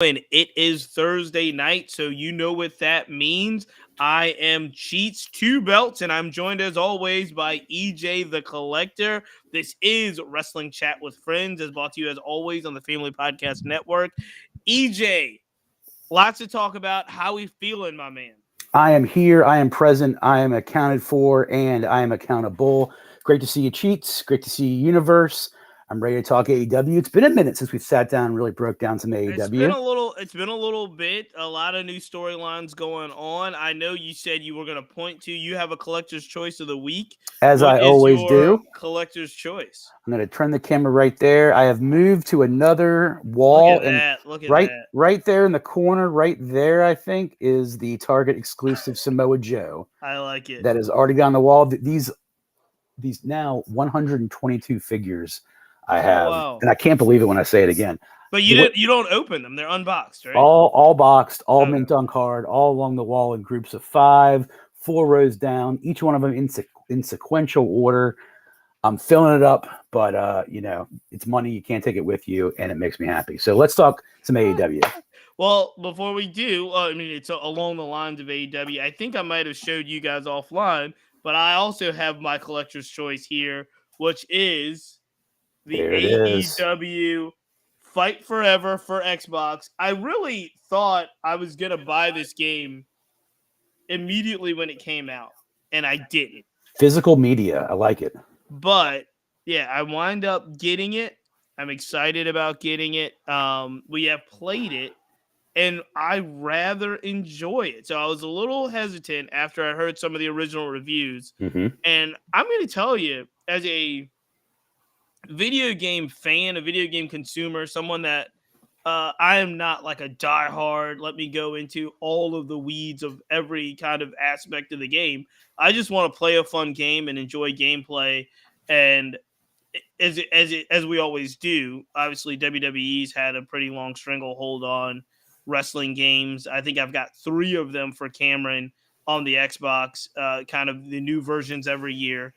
And it is Thursday night, so you know what that means. I am Cheats Two Belts, and I'm joined as always by EJ the Collector. This is Wrestling Chat with Friends, as brought to you as always on the Family Podcast Network. EJ, lots to talk about. How we feeling, my man? I am here. I am present. I am accounted for, and I am accountable. Great to see you, Cheats. Great to see you, Universe. I'm ready to talk AEW. It's been a minute since we sat down and really broke down some It's been AEW. a little bit. A lot of new storylines going on. I know you said you were going to point to. You have a collector's choice of the week. As What I is always your do, collector's choice? I'm going to turn the camera right there. I have moved to another Look wall, at and that. Look at right, that. right there in the corner, right there, I think, is the Target exclusive Samoa Joe I like it. that is already down the wall. These now 122 figures I Oh have, wow. and I can't believe it when I say it again. But The you don't open them. They're unboxed, right? all boxed, all Okay. mint on card, all along the wall in groups of 5, 4 rows down, each one of them in sequential order. I'm filling it up, but it's money. You can't take it with you, and it makes me happy. So let's talk some AEW. Well, before we do, I mean, it's along the lines of AEW. I think I might have showed you guys offline, but I also have my collector's choice here, which is the There it is. AEW Fight Forever for Xbox. I really thought I was going to buy this game immediately when it came out, and I didn't. Physical media. I like it. But yeah, I wind up getting it. I'm excited about getting it. We have played it, and I rather enjoy it. So I was a little hesitant after I heard some of the original reviews. Mm-hmm. And I'm going to tell you, as a video game fan, a video game consumer, someone that I am not like a diehard, let me go into all of the weeds of every kind of aspect of the game. I just want to play a fun game and enjoy gameplay. And as we always do, obviously WWE's had a pretty long stranglehold on wrestling games. I think I've got 3 of them for Cameron on the Xbox, kind of the new versions every year.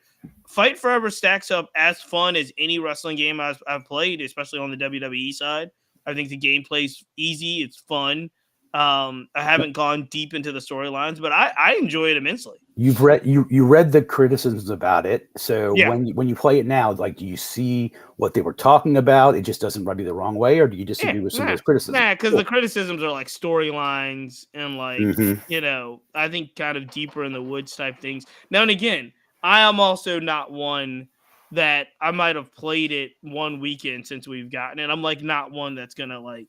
Fight Forever stacks up as fun as any wrestling game I've played, especially on the WWE side. I think the gameplay's easy, it's fun. I haven't gone deep into the storylines, but I enjoy it immensely. You read the criticisms about it. So Yeah. when you play it now, like, do you see what they were talking about? It just doesn't rub you the wrong way, or do you Yeah, disagree with some of those criticisms? because the Cool. criticisms are like storylines and like Mm-hmm. I think kind of deeper in the woods type things. Now and again, I am also not one that I might have played it one weekend since we've gotten it. I'm like not one that's gonna like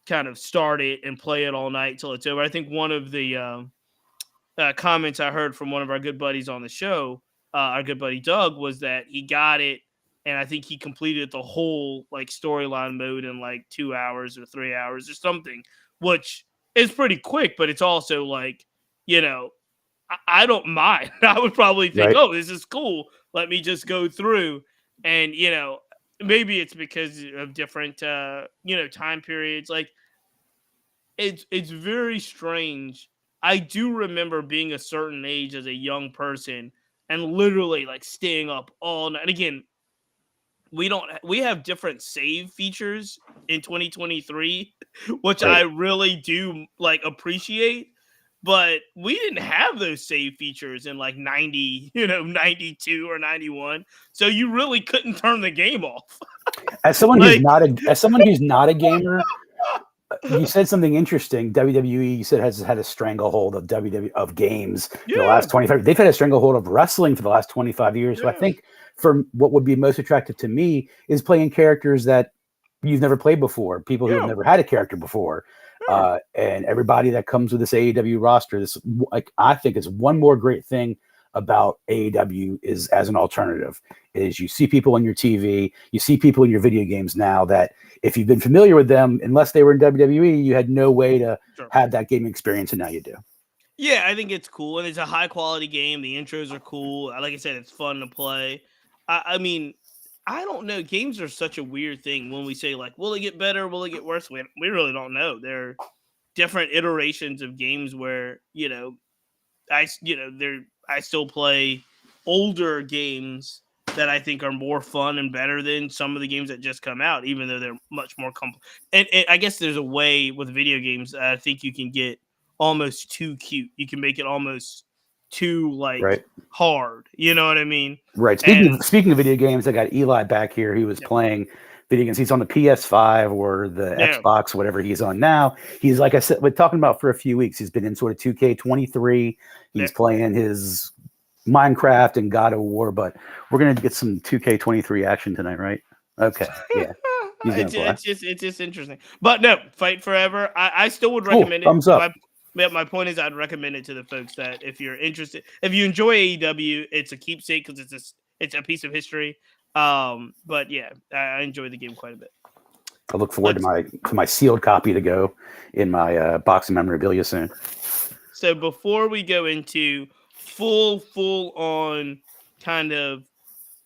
kind of start it and play it all night till it's over. I think one of the comments I heard from one of our good buddies on the show, our good buddy Doug, was that he got it, and I think he completed the whole like storyline mode in like 2 hours or 3 hours or something, which is pretty quick. But it's also like, you know, I don't mind. I would probably think, Right. oh, this is cool. Let me just go through, and maybe it's because of different time periods. Like it's very strange. I do remember being a certain age as a young person and literally like staying up all night. Again, we have different save features in 2023, which I Right. really do like appreciate. But we didn't have those save features in like 90, 92 or 91. So you really couldn't turn the game off. As someone who's Like, not a gamer, you said something interesting. WWE, you said, has had a stranglehold of of games for the yeah, last 25. They've had a stranglehold of wrestling for the last 25 years. So I yeah, think for what would be most attractive to me is playing characters that you've never played before, people who have yeah, never had a character before, yeah. and everybody that comes with this AEW roster. This, like, I think it's one more great thing about AEW is as an alternative is you see people on your TV, you see people in your video games now that if you've been familiar with them, unless they were in WWE, you had no way to Sure. have that gaming experience, and now you do. Yeah, I think it's cool, and it's a high quality game. The intros are cool. Like I said, it's fun to play. I mean, I don't know. Games are such a weird thing when we say like, will it get better? Will it get worse? We really don't know. There are different iterations of games where I still play older games that I think are more fun and better than some of the games that just come out, even though they're much more complex. And I guess there's a way with video games I think you can get almost too cute. You can make it almost too Right. hard. You know what I mean? Right. Speaking of video games, I got Eli back here. He was playing video games. He's on the PS5 or the Xbox, whatever he's on now. He's, like I said, we're talking about for a few weeks. He's been in sort of 2K23. He's playing his Minecraft and God of War, but we're going to get some 2K23 action tonight, right? Okay. Yeah. It's just interesting. But no, Fight Forever. I still would recommend it. Thumbs up. My point is, I'd recommend it to the folks that if you're interested, if you enjoy AEW, it's a keepsake because it's a piece of history. But yeah, I enjoy the game quite a bit. I look forward to my sealed copy to go in my box of memorabilia soon. So before we go into full on kind of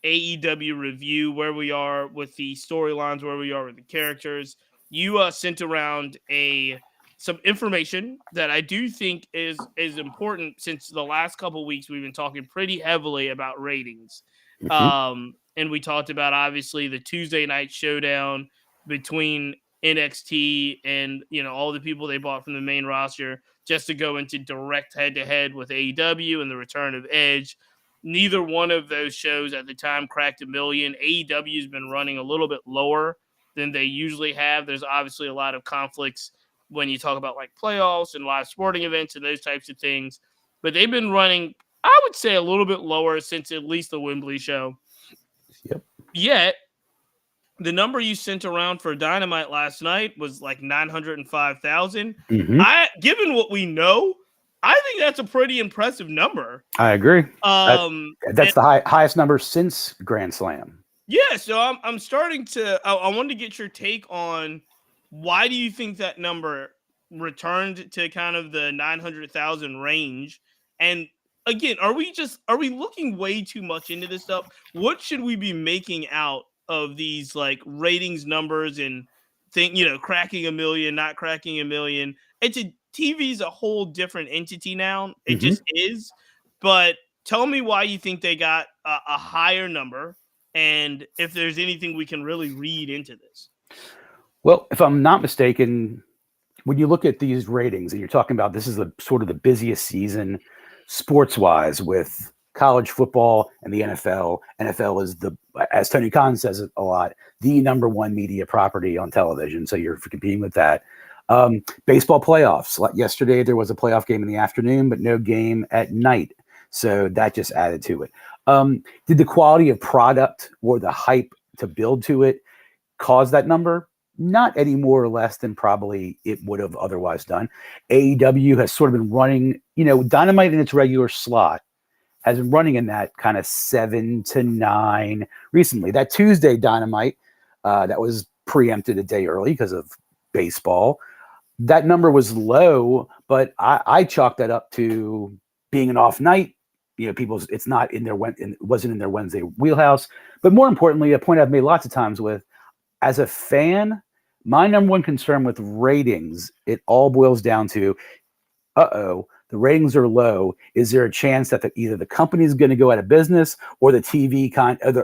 AEW review, where we are with the storylines, where we are with the characters, you sent around some information that I do think is important, since the last couple of weeks we've been talking pretty heavily about ratings. Mm-hmm. And we talked about, obviously, the Tuesday night showdown between NXT and, all the people they bought from the main roster just to go into direct head-to-head with AEW and the return of Edge. Neither one of those shows at the time cracked 1 million. AEW has been running a little bit lower than they usually have. There's obviously a lot of conflicts when you talk about like playoffs and live sporting events and those types of things. But they've been running, I would say, a little bit lower since at least the Wembley show. Yep. Yet, the number you sent around for Dynamite last night was like 905,000. Mm-hmm. Given what we know, I think that's a pretty impressive number. I agree. That's the highest number since Grand Slam. Yeah, so I'm starting to. I wanted to get your take on why do you think that number returned to kind of the 900,000 range? And again, are we looking way too much into this stuff? What should we be making out of these like ratings numbers and cracking 1 million, not cracking 1 million? TV is a whole different entity now. It just is. But tell me why you think they got a higher number, and if there's anything we can really read into this. Well, if I'm not mistaken, when you look at these ratings and you're talking about this is sort of the busiest season sports-wise with college football and the NFL. NFL is, as Tony Khan says it a lot, the number one media property on television. So you're competing with that. Baseball playoffs. Like yesterday, there was a playoff game in the afternoon, but no game at night. So that just added to it. Did the quality of product or the hype to build to it cause that number? Not any more or less than probably it would have otherwise done. AEW has sort of been running, Dynamite in its regular slot has been running in that kind of 7 to 9 recently. That Tuesday Dynamite, that was preempted a day early because of baseball. That number was low, but I chalked that up to being an off night. It's not in their it wasn't in their Wednesday wheelhouse. But more importantly, a point I've made lots of times with, as a fan, my number one concern with ratings, it all boils down to, the ratings are low. Is there a chance that either the company is going to go out of business or the TV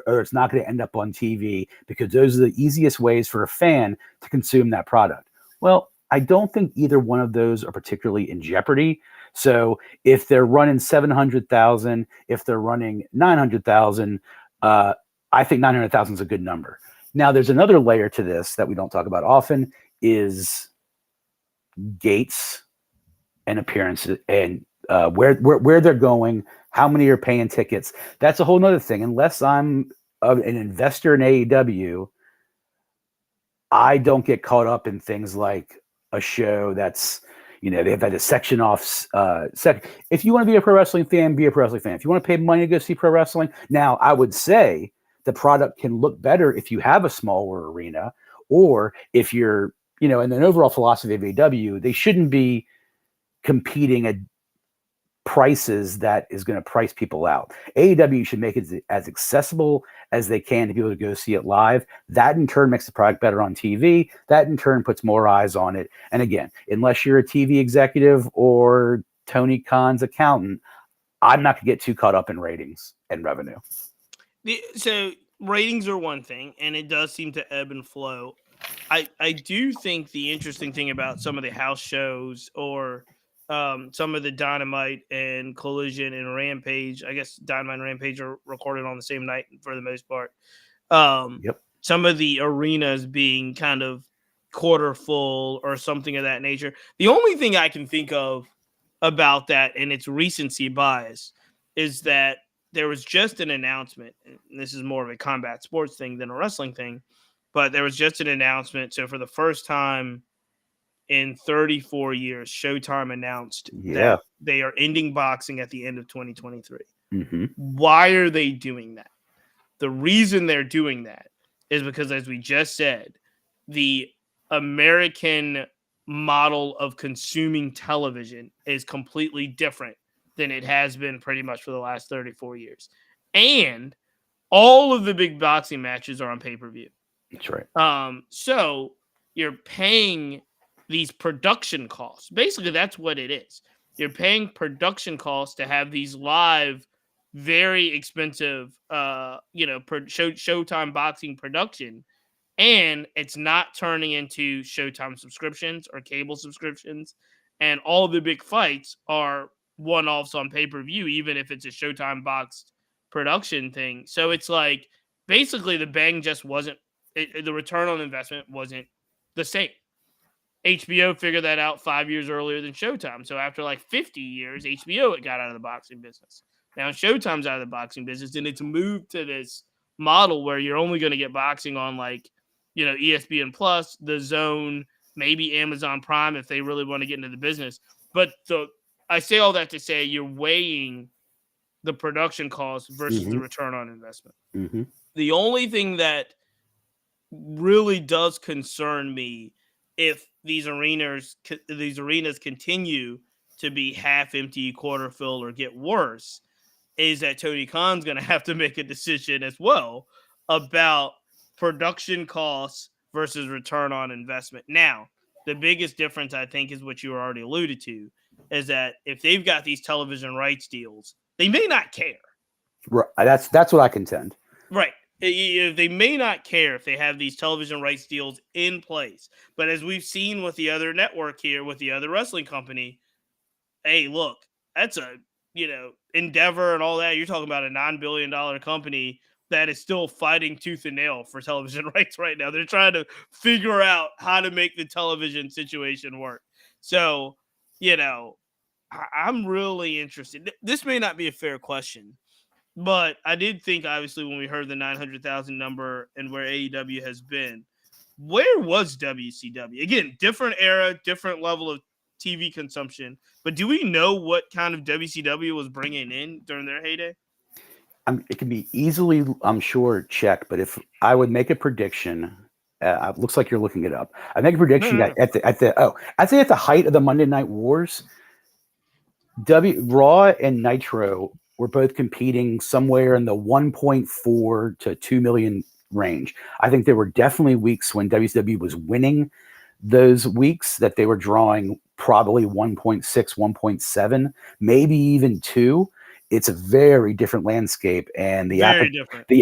or it's not going to end up on TV? Because those are the easiest ways for a fan to consume that product. Well, I don't think either one of those are particularly in jeopardy. So if they're running 700,000, if they're running 900,000, I think 900,000 is a good number. Now, there's another layer to this that we don't talk about often, is gates and appearances and where they're going, how many are paying tickets. That's a whole nother thing. Unless I'm an investor in AEW, I don't get caught up in things like a show that's, they've had a section off. If you want to be a pro wrestling fan, be a pro wrestling fan. If you want to pay money to go see pro wrestling, now I would say the product can look better if you have a smaller arena, or if you're, in an overall philosophy of AEW, they shouldn't be competing at prices that is going to price people out. AEW should make it as accessible as they can to be able to go see it live. That in turn makes the product better on TV. That in turn puts more eyes on it. And again, unless you're a TV executive or Tony Khan's accountant, I'm not going to get too caught up in ratings and revenue. So ratings are one thing, and it does seem to ebb and flow. I do think the interesting thing about some of the house shows or some of the Dynamite and Collision and Rampage, I guess Dynamite and Rampage are recorded on the same night for the most part. Yep. Some of the arenas being kind of quarter full or something of that nature. The only thing I can think of about that and its recency bias is that there was just an announcement, and this is more of a combat sports thing than a wrestling thing, but there was just an announcement. So for the first time in 34 years, Showtime announced Yeah. that they are ending boxing at the end of 2023. Mm-hmm. Why are they doing that? The reason they're doing that is because, as we just said, the American model of consuming television is completely different than it has been pretty much for the last 34 years. And all of the big boxing matches are on pay-per-view. That's right. So you're paying these production costs. Basically, that's what it is. You're paying production costs to have these live, very expensive, Showtime boxing production, and it's not turning into Showtime subscriptions or cable subscriptions. And all the big fights are one-offs on pay-per-view, even if it's a Showtime boxed production thing. So it's like basically the bang just wasn't the return on investment wasn't the same. HBO figured that out 5 years earlier than Showtime. So after like 50 years, HBO got out of the boxing business. Now Showtime's out of the boxing business, and it's moved to this model where you're only going to get boxing on ESPN Plus, The Zone, maybe Amazon Prime if they really want to get into the business. But I say all that to say you're weighing the production cost versus the return on investment. Mm-hmm. The only thing that really does concern me if these arenas continue to be half empty, quarter full, or get worse, is that Tony Khan's going to have to make a decision as well about production costs versus return on investment. Now, the biggest difference, I think, is what you already alluded to, is that if they've got these television rights deals, they may not care. Right. That's what I contend. Right. They may not care if they have these television rights deals in place. But as we've seen with the other network here, with the other wrestling company, hey, look, that's a, Endeavor and all that. You're talking about a $9 billion company that is still fighting tooth and nail for television rights right now. They're trying to figure out how to make the television situation work. So, I'm really interested. This may not be a fair question, but I did think, obviously, when we heard the 900,000 number and where AEW has been, where was WCW? Again, different era, different level of TV consumption. But do we know what kind of WCW was bringing in during their heyday? It can be easily, I'm sure, checked. But if I would make a prediction, looks like you're looking it up. I make a prediction that at the height of the Monday Night Wars, Raw and Nitro were both competing somewhere in the 1.4 to 2 million range. I think there were definitely weeks when WCW was winning those weeks that they were drawing probably 1.6, 1.7, maybe even 2. It's a very different landscape, and the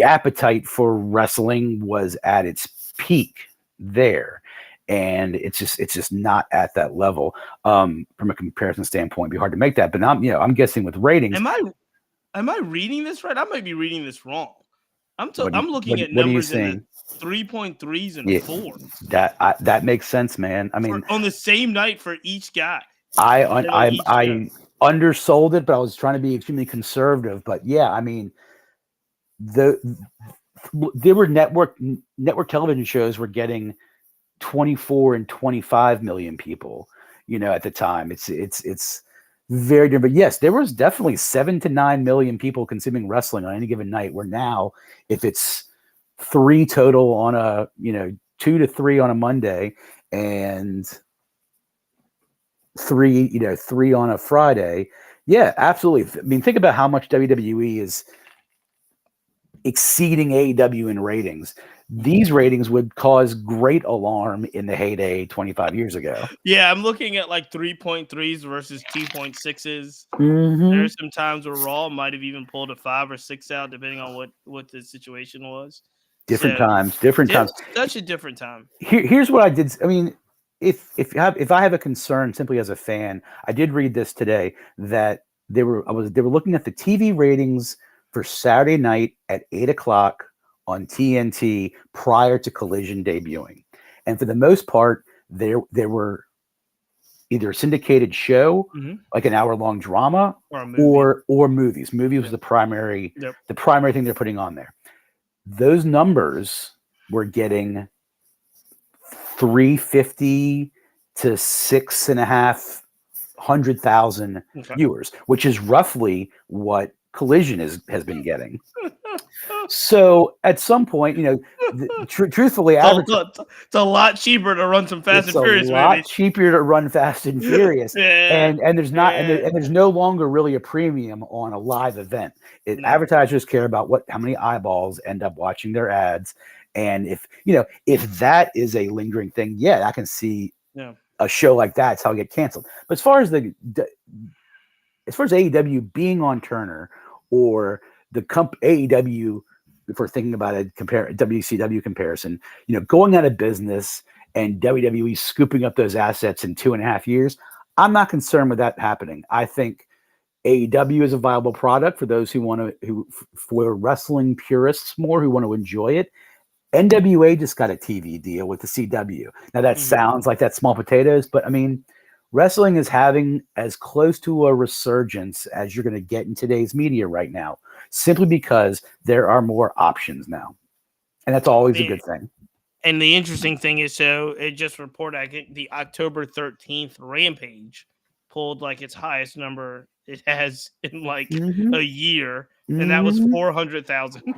appetite for wrestling was at its peak there. And it's just not at that level. From a comparison standpoint, it'd be hard to make that. But I'm guessing with ratings. Am I reading this right? I might be reading this wrong. I'm looking at numbers in the 3.3s and 4s. That makes sense, man. I mean, on the same night for each guy. I undersold it, but I was trying to be extremely conservative. But yeah, I mean, there were network television shows were getting 24 and 25 million people, at the time. It's very different. But yes, there was definitely 7 to 9 million people consuming wrestling on any given night, where now if it's 3 total on a, 2 to 3 on a Monday and 3 on a Friday. Yeah, absolutely. I mean, think about how much WWE is exceeding AEW in ratings. these ratings would cause great alarm in the heyday 25 years ago. Yeah, I'm looking at like 3.3s versus 2.6s. Mm-hmm. There's some times where Raw might have even pulled a 5 or 6 out, depending on what the situation was. Different So times, different times. such a different time. Here's what I did. I mean, if I have a concern simply as a fan, I did read this today that they were looking at the TV ratings for Saturday night at 8 o'clock on TNT prior to Collision debuting, and for the most part, there were either a syndicated show, like an hour-long drama, or a movie. or movies. Movies was the primary thing they're putting on there. Those numbers were getting 350 to 6,500,000 viewers, which is roughly what Collision has been getting. So at some point, truthfully, it's a lot cheaper to run some Fast and Furious movies. It's a lot cheaper to run Fast and Furious, and there's no longer really a premium on a live event. Advertisers care about how many eyeballs end up watching their ads, and if that is a lingering thing, I can see a show like that's how it get canceled. But as far as AEW being on Turner or the AEW, if we're thinking about a WCW comparison, going out of business and WWE scooping up those assets in 2.5 years, I'm not concerned with that happening. I think AEW is a viable product for those for wrestling purists more who want to enjoy it. NWA just got a TV deal with the CW. Now that sounds like that's small potatoes, but I mean, wrestling is having as close to a resurgence as you're going to get in today's media right now, simply because there are more options now. And that's always a good thing. And the interesting thing is, so it just reported, I think the October 13th Rampage pulled like its highest number it has in like a year, and that was 400,000.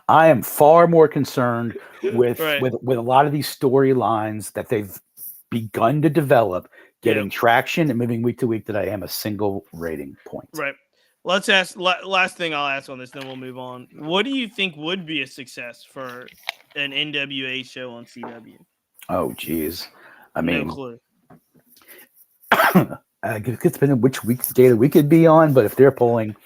I am far more concerned with a lot of these storylines that they've begun to develop getting traction and moving week to week that I am a single rating point. Right. Let's ask last thing I'll ask on this, then we'll move on. What do you think would be a success for an NWA show on CW? Oh, geez. I mean, no clue. It depends on which day of the week it'd be on, but if they're pulling,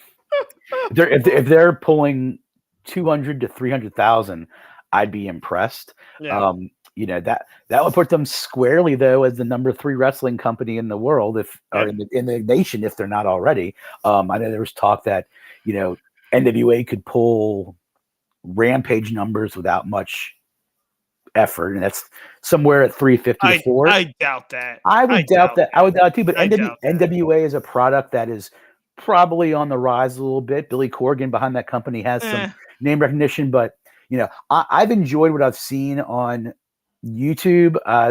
if they're pulling 200 to 300,000, I'd be impressed. Yeah. That would put them squarely though as the number 3 wrestling company in the world, or in the nation, if they're not already. I know there was talk that NWA could pull Rampage numbers without much effort, and that's somewhere at 350 to 4. I doubt that. I would doubt that. I would doubt too. But NWA is a product that is probably on the rise a little bit. Billy Corgan behind that company has some name recognition, but I've enjoyed what I've seen on YouTube. I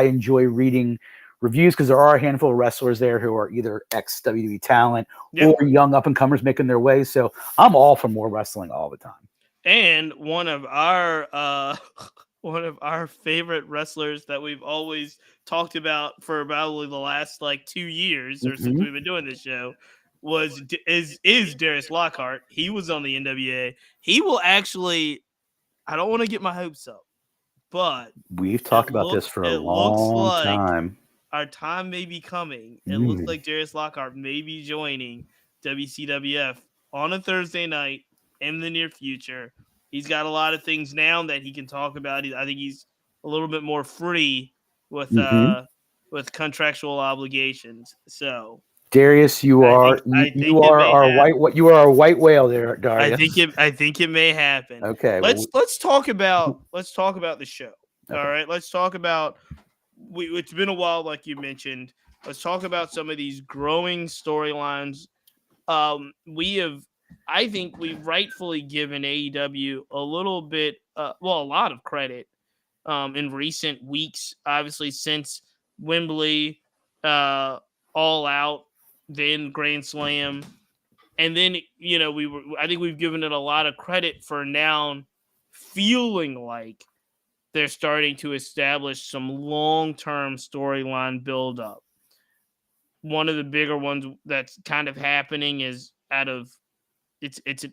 enjoy reading reviews because there are a handful of wrestlers there who are either ex-WWE talent or young up-and-comers making their way. So I'm all for more wrestling all the time. And one of our favorite wrestlers that we've always talked about for probably the last 2 years or since we've been doing this show is Darius Lockhart. He was on the NWA. He will actually, I don't want to get my hopes up, but we've talked about this for a long time. Our time may be coming. It looks like Darius Lockhart may be joining WCWF on a Thursday night in the near future. He's got a lot of things now that he can talk about. I think he's a little bit more free with contractual obligations. So Darius, you are a white whale there, Darius. I think it may happen. Okay. Let's talk about the show. Okay. All right. Let's talk about it's been a while, like you mentioned. Let's talk about some of these growing storylines. I think we've rightfully given AEW a little bit, a lot of credit in recent weeks. Obviously, since Wembley, All Out, then Grand Slam, and then I think we've given it a lot of credit for now feeling like they're starting to establish some long-term storyline build-up. One of the bigger ones that's kind of happening is it's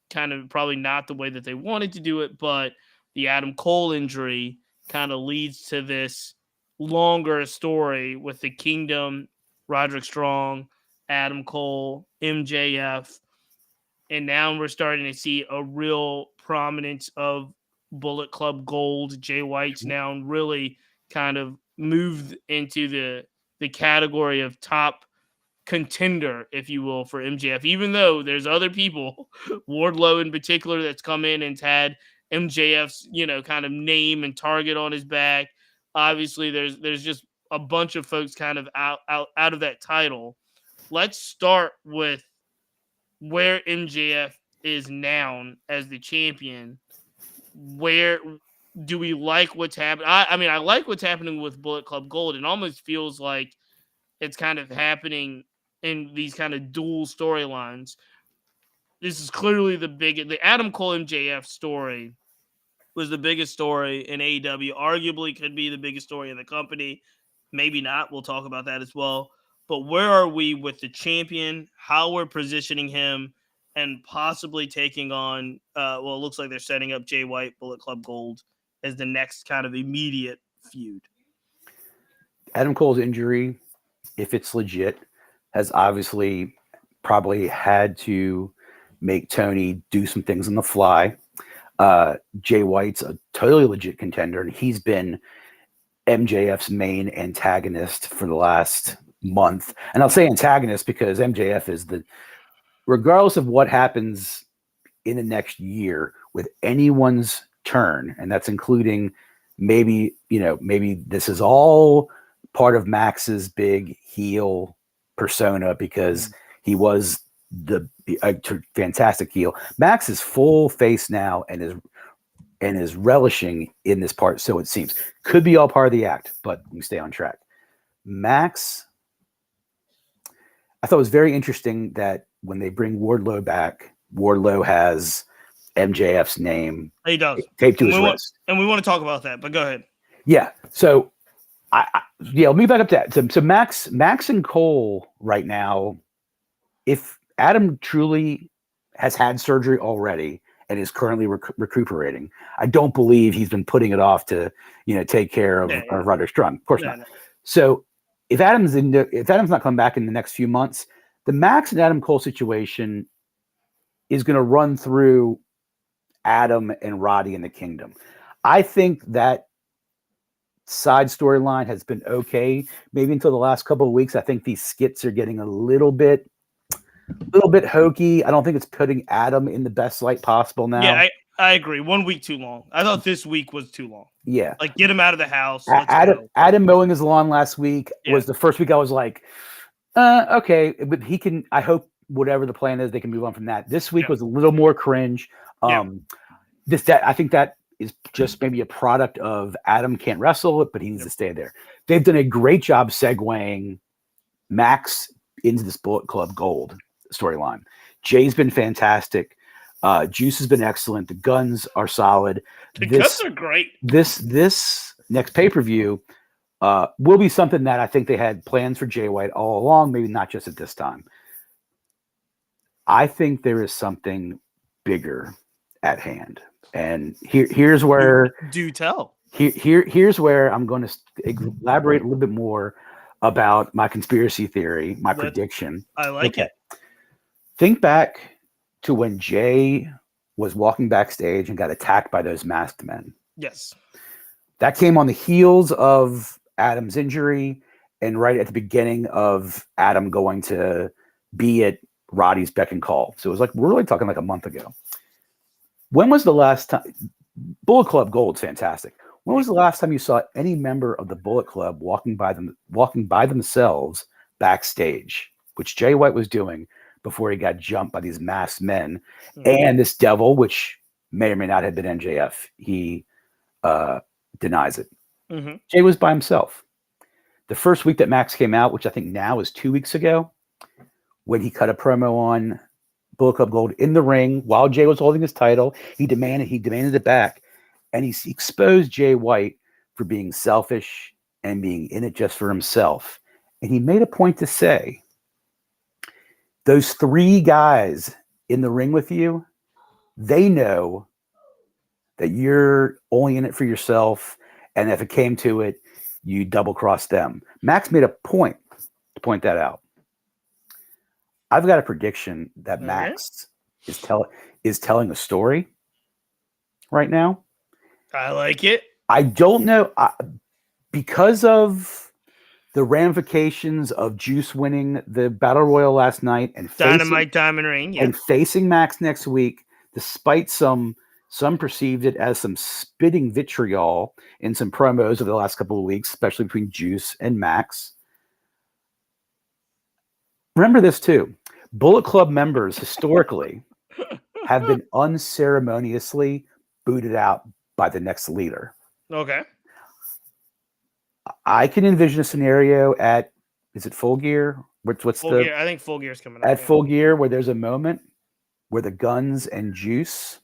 kind of probably not the way that they wanted to do it, but the Adam Cole injury kind of leads to this longer story with the Kingdom, Roderick Strong, Adam Cole, MJF, and now we're starting to see a real prominence of Bullet Club Gold. Jay White's now really kind of moved into the category of top contender, if you will, for MJF, even though there's other people, Wardlow in particular, that's come in and had MJF's, kind of name and target on his back. Obviously, there's just a bunch of folks kind of out of that title. Let's start with where MJF is now as the champion. Where do we like what's happening? I mean, I like what's happening with Bullet Club Gold. It almost feels like it's kind of happening in these kind of dual storylines. This is clearly the Adam Cole MJF story was the biggest story in AEW. Arguably could be the biggest story in the company. Maybe not. We'll talk about that as well. But where are we with the champion, how we're positioning him, and possibly taking on, it looks like they're setting up Jay White, Bullet Club Gold, as the next kind of immediate feud. Adam Cole's injury, if it's legit, has obviously probably had to make Tony do some things on the fly. Jay White's a totally legit contender, and he's been MJF's main antagonist for the last month. And I'll say antagonist because MJF is regardless of what happens in the next year with anyone's turn, and that's including maybe this is all part of Max's big heel persona because he was a fantastic heel. Max is full face now and is relishing in this part, so it seems. Could be all part of the act, but we stay on track. Max, I thought it was very interesting that when they bring Wardlow back, Wardlow has MJF's name he does taped to his wrist. And we want to talk about that, but go ahead. Yeah, so let me back up to that. So Max and Cole right now, if Adam truly has had surgery already and is currently recuperating, I don't believe he's been putting it off to take care of Roderick Strong. Of course not. No. So if Adam's not coming back in the next few months, the Max and Adam Cole situation is going to run through Adam and Roddy in the Kingdom. I think that side storyline has been okay, maybe until the last couple of weeks. I think these skits are getting a little bit hokey. I don't think it's putting Adam in the best light possible now. Yeah, I agree. 1 week too long. I thought this week was too long. Yeah. Like, get him out of the house. Adam mowing his lawn last week was the first week I was like, okay, but I hope whatever the plan is, they can move on from that. This week was a little more cringe. I think that is just maybe a product of Adam can't wrestle, but he needs to stay there. They've done a great job segueing Max into this Bullet Club Gold storyline. Jay's been fantastic. Juice has been excellent. The Guns are solid. The Guns are great. This next pay-per-view will be something that I think they had plans for Jay White all along, maybe not just at this time. I think there is something bigger at hand. And here's where do tell. Here's where I'm going to elaborate a little bit more about my conspiracy theory, my prediction. I like it. Think back to when Jay was walking backstage and got attacked by those masked men. Yes. That came on the heels of Adam's injury and right at the beginning of Adam going to be at Roddy's beck and call. So it was like, we're really talking like a month ago. When was the last time? Bullet Club Gold's fantastic. When was the last time you saw any member of the Bullet Club walking by themselves backstage, which Jay White was doing before he got jumped by these masked men and this devil, which may or may not have been MJF. He denies it. Mm-hmm. Jay was by himself. The first week that Max came out, which I think now is 2 weeks ago, when he cut a promo on Bullet Club Gold in the ring while Jay was holding his title, he demanded it back, and he exposed Jay White for being selfish and being in it just for himself. And he made a point to say, those three guys in the ring with you, they know that you're only in it for yourself, and if it came to it, you double cross them. Max made a point to point that out. I've got a prediction that Okay. Max is telling a story right now. I like it. I don't know because of the ramifications of Juice winning the Battle Royal last night and Dynamite Diamond Ring, yeah. and facing Max next week, despite some perceived it as some spitting vitriol in some promos over the last couple of weeks, especially between Juice and Max. Remember this too. Bullet Club members historically have been unceremoniously booted out by the next leader. Okay. I can envision a scenario at, is it Full Gear? What's Full Gear? I think Full Gear's coming up. At Full Gear, where there's a moment where the Guns and Juice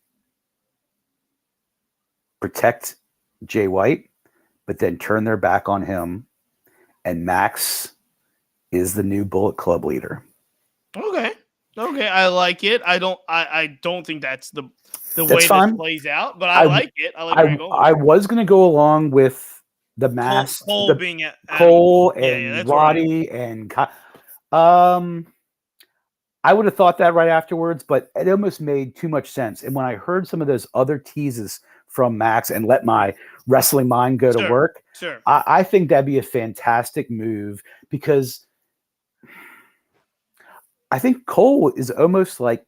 protect Jay White, but then turn their back on him, and Max is the new Bullet Club leader. Okay, I like it. I don't think that's the way this plays out, but I like it. I like where you're going. I was going to go along with the Mask, Cole being Cole and Roddy and I would have thought that right afterwards, but it almost made too much sense. And when I heard some of those other teases from Max and let my wrestling mind go to work, I think that'd be a fantastic move, because I think Cole is almost like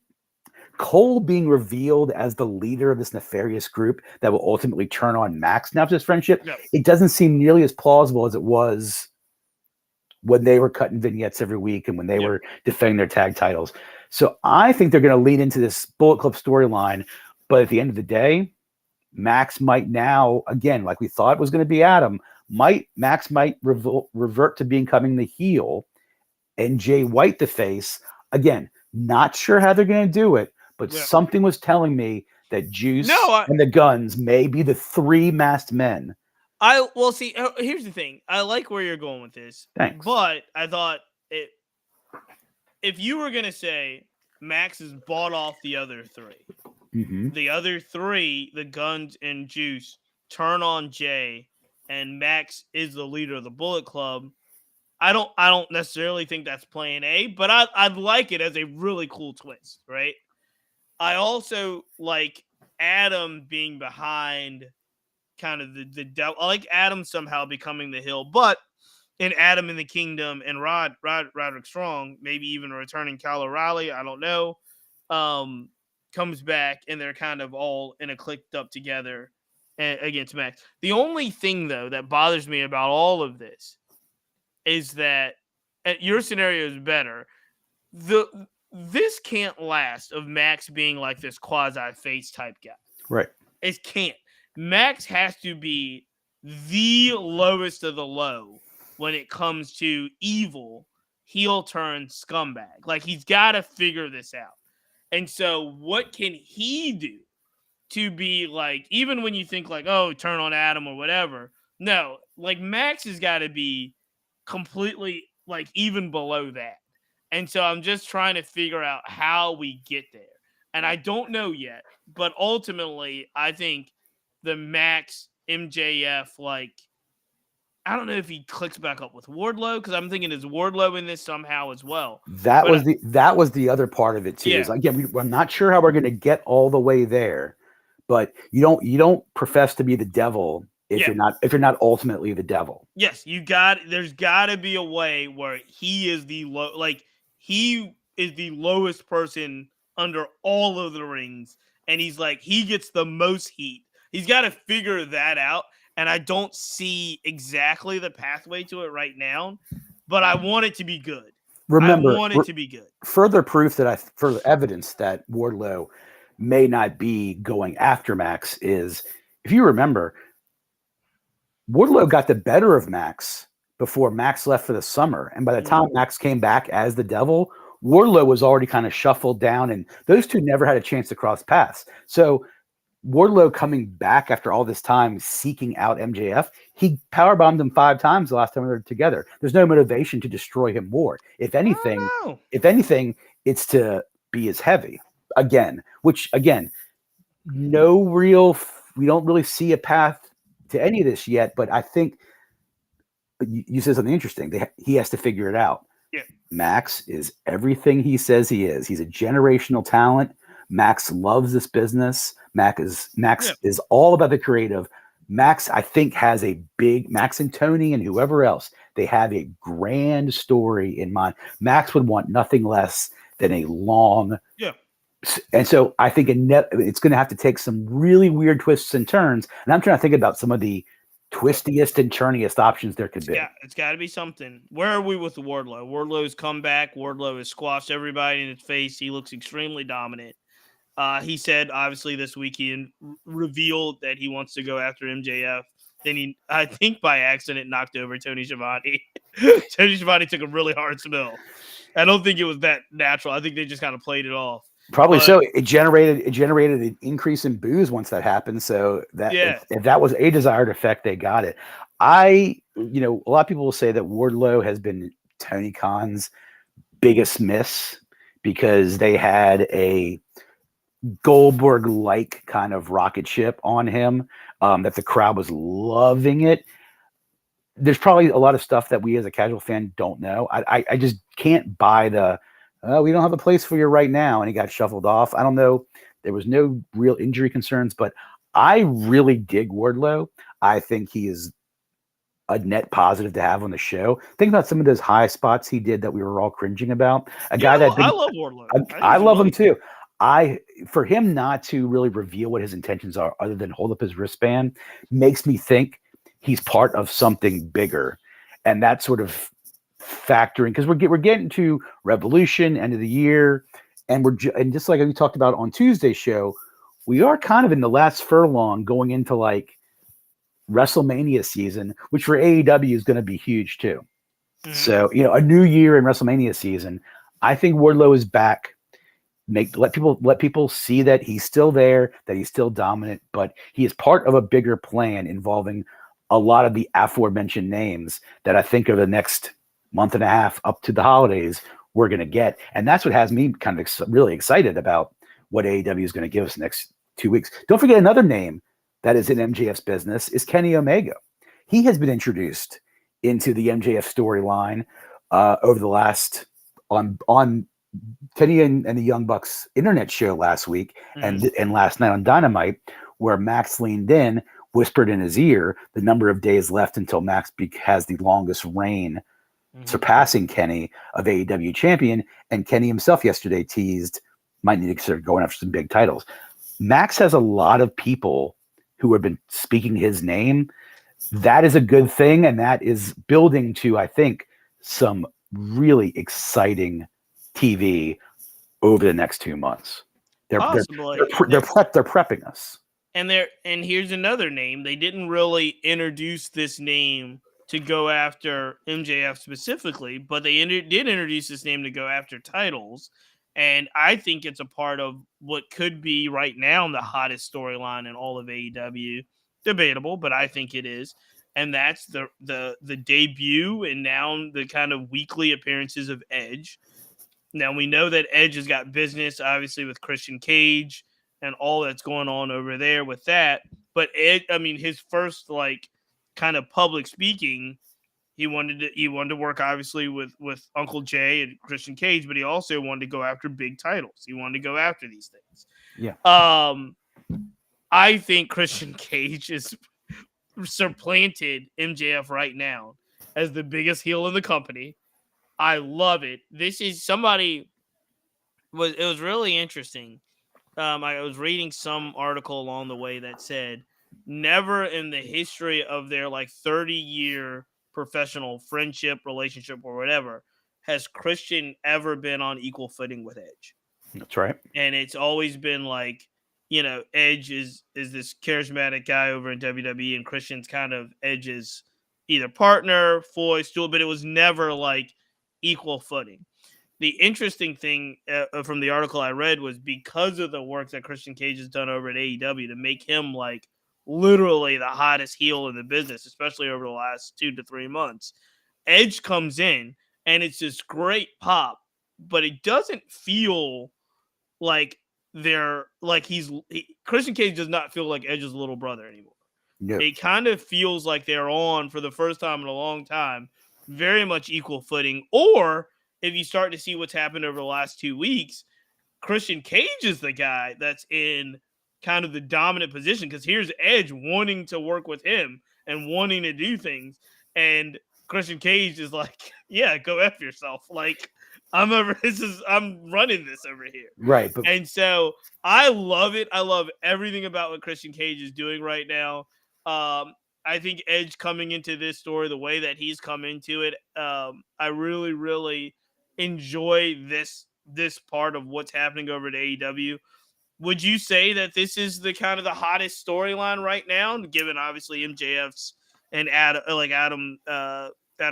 Cole being revealed as the leader of this nefarious group that will ultimately turn on Max now for this friendship. Yep. It doesn't seem nearly as plausible as it was when they were cutting vignettes every week and when they were defending their tag titles. So I think they're going to lean into this Bullet Club storyline. But at the end of the day, Max might now, again, like we thought it was going to be Adam, Max might revert to becoming the heel and Jay White the face. Again, not sure how they're going to do it, but something was telling me that Juice and the Guns may be the three masked men. See, here's the thing. I like where you're going with this. Thanks. But I thought if you were going to say Max has bought off the other three, the other three, the Guns and Juice, turn on Jay, and Max is the leader of the Bullet Club, I don't necessarily think that's plan A, but I'd like it as a really cool twist, right? I also like Adam being behind kind of the devil. I like Adam somehow becoming the heel, but in Adam in the Kingdom and Roderick Strong, maybe even returning Kyle O'Reilly, I don't know, comes back and they're kind of all in a clicked up together against Max. The only thing though that bothers me about all of this is that your scenario is better. This can't last of Max being like this quasi-face type guy. Right. It can't. Max has to be the lowest of the low when it comes to evil, heel turn scumbag. Like, he's got to figure this out. And so what can he do to be like, even when you think like, oh, turn on Adam or whatever. No, like Max has got to be completely like even below that. And so I'm just trying to figure out how we get there. And I don't know yet, but ultimately I think the Max MJF, like, I don't know if he clicks back up with Wardlow, because I'm thinking is Wardlow in this somehow as well. That was the other part of it too. Is again, I'm not sure how we're going to get all the way there, but you don't profess to be the devil if you're not ultimately the devil. Yes, there's got to be a way where he is the he is the lowest person under all of the rings, and he's like, he gets the most heat. He's got to figure that out, and I don't see exactly the pathway to it right now, but I want it to be good. Remember, I want it to be good. Further evidence that Wardlow may not be going after Max is, if you remember, Wardlow got the better of Max before Max left for the summer, and by the time Max came back as the devil, Wardlow was already kind of shuffled down, and those two never had a chance to cross paths. So Wardlow coming back after all this time seeking out MJF, he powerbombed him 5 times the last time they were together. There's no motivation to destroy him more. If anything, it's to be as heavy again, which again, no real we don't really see a path to any of this yet. But I think you said something interesting. He has to figure it out. Yeah. Max is everything he says he is. He's a generational talent. Max loves this business. Max is all about the creative. Max, I think, has a big Max and Tony and whoever else. They have a grand story in mind. Max would want nothing less than a long. Yeah. And so I think it's going to have to take some really weird twists and turns. And I'm trying to think about some of the twistiest and turniest options there could be. Yeah, it's got to be something. Where are we with Wardlow? Wardlow's come back. Wardlow has squashed everybody in his face. He looks extremely dominant. He said, obviously, this week he revealed that he wants to go after MJF. Then he, I think by accident, knocked over Tony Schiavone. Tony Schiavone took a really hard spill. I don't think it was that natural. I think they just kind of played it off. Probably so. It generated an increase in booze once that happened. So that if that was a desired effect, they got it. A lot of people will say that Wardlow has been Tony Khan's biggest miss because they had a Goldberg-like kind of rocket ship on him, that the crowd was loving it. There's probably a lot of stuff that we as a casual fan don't know. I just can't buy the we don't have a place for you right now, and he got shuffled off. I don't know. There was no real injury concerns, but I really dig Wardlow. I think he is a net positive to have on the show. Think about some of those high spots he did that we were all cringing about. I love Wardlow. I love him too. For him not to really reveal what his intentions are other than hold up his wristband makes me think he's part of something bigger. And that sort of factoring, because we're getting to Revolution, end of the year, and and just like we talked about on Tuesday's show, we are kind of in the last furlong going into like WrestleMania season, which for AEW is going to be huge too. Mm-hmm. So, a new year in WrestleMania season, I think Wardlow is back. Let people see that he's still there, that he's still dominant, but he is part of a bigger plan involving a lot of the aforementioned names that I think are the next month and a half up to the holidays we're going to get. And that's what has me kind of really excited about what AEW is going to give us the next 2 weeks. Don't forget another name that is in MJF's business is Kenny Omega. He has been introduced into the MJF storyline over the last on Kenny and the Young Bucks internet show last week and last night on Dynamite, where Max leaned in, whispered in his ear the number of days left until Max has the longest reign, surpassing Kenny of AEW champion. And Kenny himself yesterday teased might need to consider going after some big titles. Max has a lot of people who have been speaking his name. That is a good thing, and that is building to, I think, some really exciting TV over the next 2 months. They're prepping us. And here's another name. They didn't really introduce this name to go after MJF specifically, but they did introduce this name to go after titles. And I think it's a part of what could be right now the hottest storyline in all of AEW. Debatable, but I think it is. And that's the debut and now the kind of weekly appearances of Edge. Now, we know that Edge has got business, obviously, with Christian Cage and all that's going on over there with that. But Edge, his first, kind of public speaking, he wanted to work, obviously, with Uncle Jay and Christian Cage, but he also wanted to go after big titles. He wanted to go after these things. Yeah. I think Christian Cage is supplanted MJF right now as the biggest heel in the company. I love it. This is it was really interesting. I was reading some article along the way that said never in the history of their 30-year professional friendship, relationship, or whatever has Christian ever been on equal footing with Edge. That's right. And it's always been Edge is this charismatic guy over in WWE, and Christian's kind of Edge's either partner, foil, stool, but it was never equal footing. The interesting thing from the article I read was because of the work that Christian Cage has done over at AEW to make him literally the hottest heel in the business, especially over the last 2 to 3 months. Edge comes in and it's this great pop, but it doesn't feel like they're like Christian Cage does not feel like Edge's little brother anymore. No. It kind of feels like they're on for the first time in a long time, very much equal footing. Or if you start to see what's happened over the last 2 weeks, Christian Cage is the guy that's in kind of the dominant position because here's Edge wanting to work with him and wanting to do things. And Christian Cage is like, yeah, go F yourself. Like, I'm running this over here. Right. But And so I love it. I love everything about what Christian Cage is doing right now. I think Edge coming into this story, the way that he's come into it, I really, really enjoy this part of what's happening over at AEW. Would you say that this is the kind of the hottest storyline right now, given obviously MJF's and Adam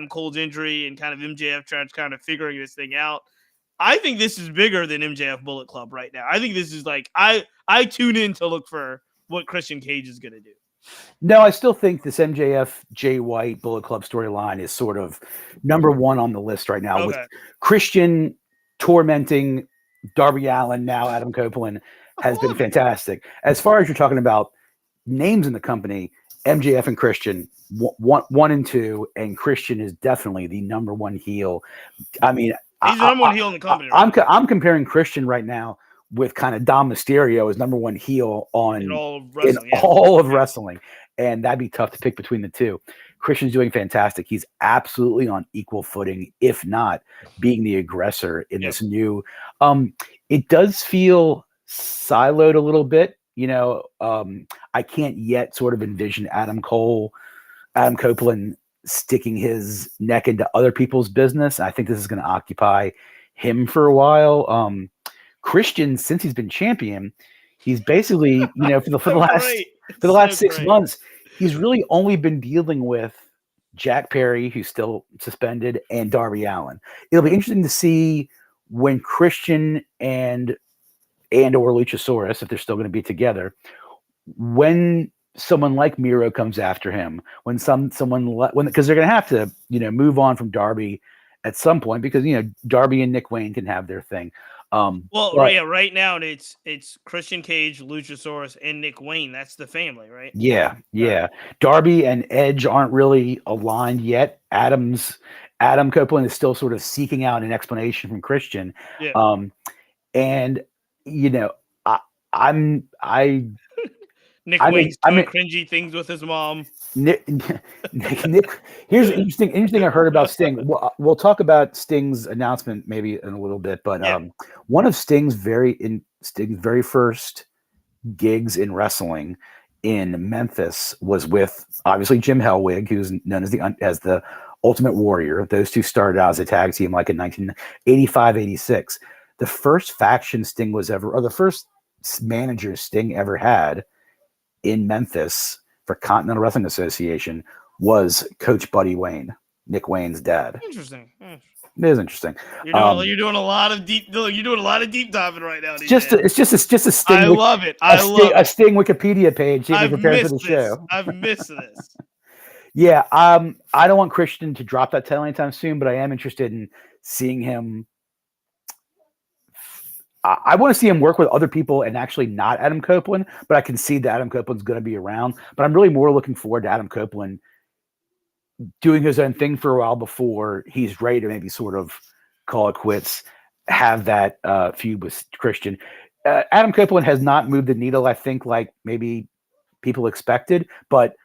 Cole's injury and kind of MJF trying to kind of figuring this thing out? I think this is bigger than MJF Bullet Club right now. I think this is like I tune in to look for what Christian Cage is going to do. no, I still think this MJF Jay White Bullet Club storyline is sort of number one on the list right now, with Christian tormenting Darby Allin, now Adam Copeland, has been fantastic. As far as you're talking about names in the company, MJF and Christian, one and two, and Christian is definitely the number one heel. I mean, he's the number one heel in the company. Right? I'm comparing Christian right now with kind of Dom Mysterio as number one heel in all of wrestling, and that'd be tough to pick between the two. Christian's doing fantastic. He's absolutely on equal footing, if not being the aggressor in this new. It does feel siloed a little bit. You know, I can't yet sort of envision Adam Copeland sticking his neck into other people's business. I think this is going to occupy him for a while. Christian, since he's been champion, he's basically, you know, for the last 6 months, he's really only been dealing with Jack Perry, who's still suspended, and Darby Allin. It'll be interesting to see when Christian and or Luchasaurus, if they're still going to be together, when someone like Miro comes after him, when because they're going to have to, you know, move on from Darby at some point, because, you know, Darby and Nick Wayne can have their thing. Right now it's Christian Cage, Luchasaurus, and Nick Wayne. That's the family, right? Yeah. Darby and Edge aren't really aligned yet. Adam Copeland is still sort of seeking out an explanation from Christian. Yeah. And you know, Nick Wayne's doing cringy things with his mom. Nick, here's an interesting thing I heard about Sting. We'll talk about Sting's announcement maybe in a little bit, but one of Sting's very first gigs in wrestling in Memphis was with obviously Jim Hellwig, who's known as the Ultimate Warrior. Those two started out as a tag team like in 1985, 86. The first faction Sting the first manager Sting ever had in Memphis for Continental Wrestling Association was Coach Buddy Wayne, Nick Wayne's dad. Interesting. It is interesting. You're doing a lot of deep diving right now. It's just a Sting. I love it. A Sting Wikipedia page. I've missed this. Yeah. I don't want Christian to drop that title anytime soon, but I am interested in seeing him. I want to see him work with other people and actually not Adam Copeland, but I can see that Adam Copeland's going to be around. But I'm really more looking forward to Adam Copeland doing his own thing for a while before he's ready to maybe sort of call it quits, have that feud with Christian. Adam Copeland has not moved the needle, I think, like maybe people expected, but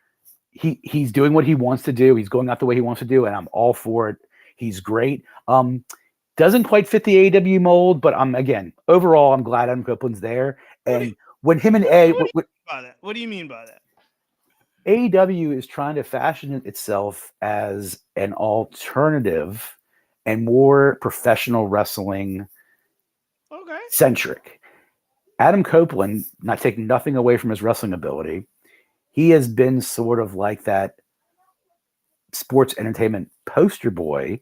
he's doing what he wants to do. He's going out the way he wants to do, and I'm all for it. He's great. Doesn't quite fit the AEW mold, but overall, I'm glad Adam Copeland's there. And when him and what do you mean by that? AEW is trying to fashion itself as an alternative and more professional wrestling centric. Adam Copeland, not taking nothing away from his wrestling ability, he has been sort of like that sports entertainment poster boy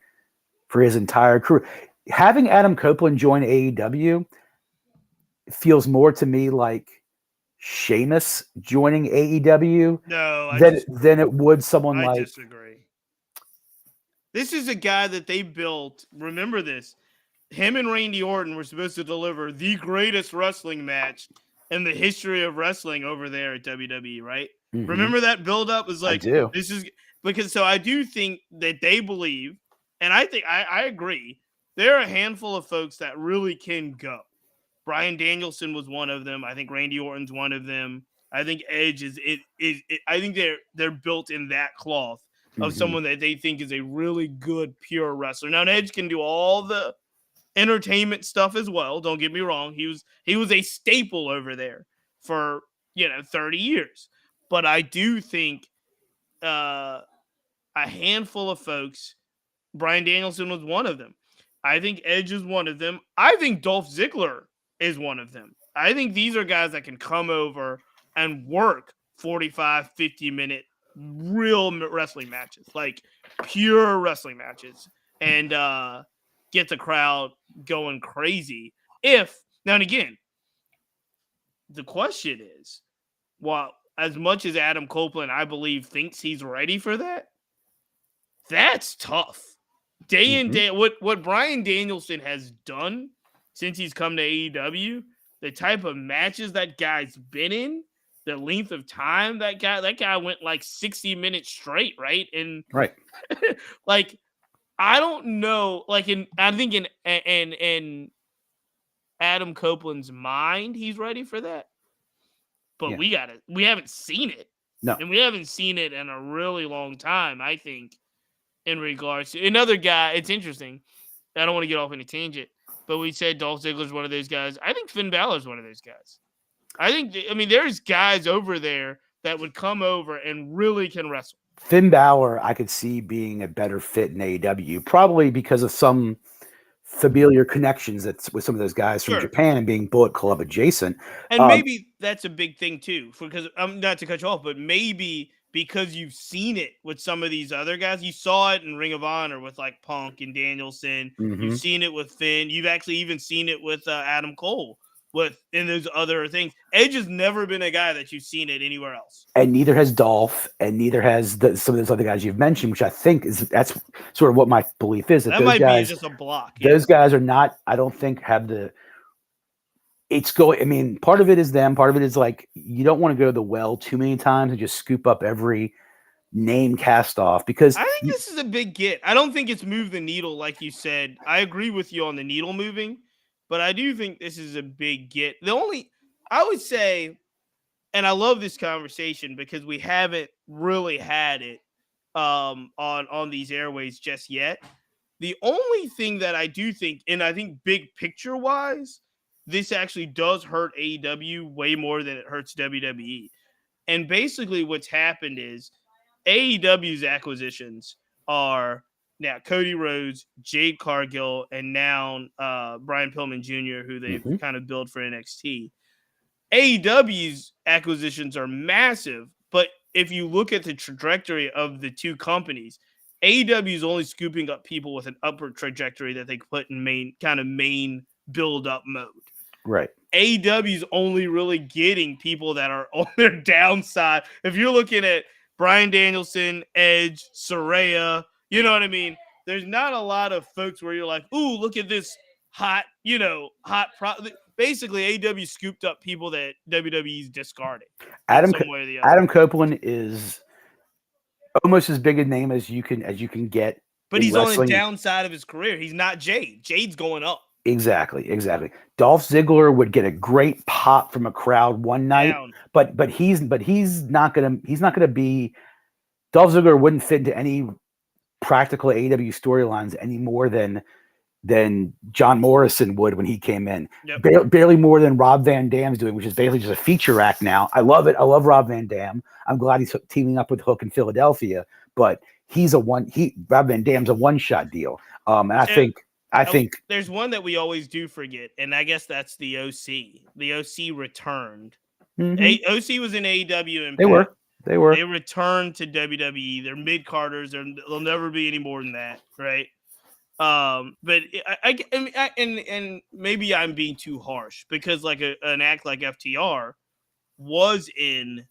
for his entire career. Having Adam Copeland join AEW feels more to me like Sheamus joining AEW than it would someone like. I disagree. This is a guy that they built. Remember this. him and Randy Orton were supposed to deliver the greatest wrestling match in the history of wrestling over there at WWE, right? Mhm. Remember that build-up was I like, do. this is because so I do think that they believe, and I think I agree, there are a handful of folks that really can go. Bryan Danielson was one of them. I think Randy Orton's one of them. I think Edge is I think they're built in that cloth of Mhm. someone that they think is a really good pure wrestler. Now Edge can do all the entertainment stuff as well. Don't get me wrong. He was a staple over there for 30 years. But I do think a handful of folks, Bryan Danielson was one of them. I think Edge is one of them. I think Dolph Ziggler is one of them. I think these are guys that can come over and work 45, 50-minute real wrestling matches, like pure wrestling matches, and get the crowd going crazy. Now and again, the question is, well, as much as Adam Copeland, I believe, thinks he's ready for that, that's tough. Day in, day what Bryan Danielson has done since he's come to AEW, the type of matches that guy's been in, the length of time that guy went like 60 minutes straight, right? And Right. like I don't know, like I think in Adam Copeland's mind, he's ready for that. But Yeah. we haven't seen it. No. And we haven't seen it in a really long time, I think, in regards to another guy. It's interesting. I don't want to get off on a tangent, but we said Dolph Ziggler's one of those guys. I think Finn Balor's one of those guys. I mean, there's guys over there that would come over and really can wrestle. Finn Balor, I could see being a better fit in AEW, probably because of some familiar connections that's with some of those guys from Sure. Japan and being Bullet Club adjacent. And maybe that's a big thing too, because I'm not to cut you off, but maybe because you've seen it with some of these other guys, you saw it in Ring of Honor with like Punk and Danielson. You've seen it with Finn. You've actually even seen it with Adam Cole. In those other things, Edge has never been a guy that you've seen it anywhere else, and neither has Dolph, and neither has some of those other guys you've mentioned, which I think that's sort of what my belief is that those might guys, be just a block. Those guys are not. I don't think have the. It's going. I mean, part of it is them. Part of it is like you don't want to go to the well too many times and just scoop up every name cast off because I think this is a big get. I don't think it's moved the needle like you said. I agree with you on the needle moving, but I do think this is a big get. I would say, and I love this conversation because we haven't really had it on these airways just yet. The only thing that I do think, and I think big picture wise, this actually does hurt AEW way more than it hurts WWE. And basically what's happened is AEW's acquisitions are now Cody Rhodes, Jade Cargill, and now Brian Pillman Jr., who they've kind of built for NXT. AEW's acquisitions are massive, but if you look at the trajectory of the two companies, AEW is only scooping up people with an upward trajectory that they put in main build-up mode. Right. AEW is only really getting people that are on their downside. If you're looking at Bryan Danielson, Edge, Saraya, you know what I mean? There's not a lot of folks where you're like, ooh, look at this hot. Basically, AEW scooped up people that WWE's discarded. Adam Copeland is almost as big a name as you can get. But he's on the downside of his career. He's not Jade. Jade's going up. Exactly. Dolph Ziggler would get a great pop from a crowd one night, but he's not gonna be. Dolph Ziggler wouldn't fit into any practical AEW storylines any more than John Morrison would when he came in. Yep. Barely more than Rob Van Dam's doing, which is basically just a feature act now. I love it. I love Rob Van Dam. I'm glad he's teaming up with Hook in Philadelphia, but Rob Van Dam's a one-shot deal. And I think there's one that we always do forget, and I guess that's the OC. The OC returned. OC was in AEW, and they were. They returned to WWE. They're mid-carders. They'll never be any more than that, right? But and maybe I'm being too harsh because like an act like FTR was in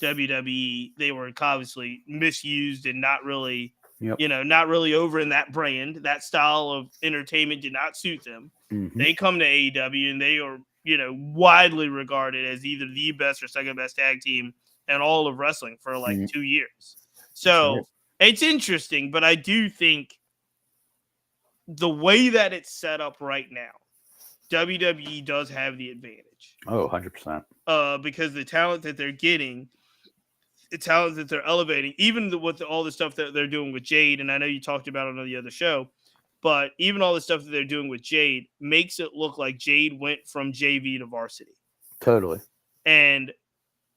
WWE. They were obviously misused and not really Yep. Not really over in that brand. That style of entertainment did not suit them. Mm-hmm. They come to AEW and they are, widely regarded as either the best or second best tag team in all of wrestling for like 2 years. So it's interesting, but I do think the way that it's set up right now, WWE does have the advantage. Oh, 100%. Because the talent that they're getting, the talent that they're elevating, even with all the stuff that they're doing with Jade, and I know you talked about it on the other show, but even all the stuff that they're doing with Jade makes it look like Jade went from JV to varsity. Totally. And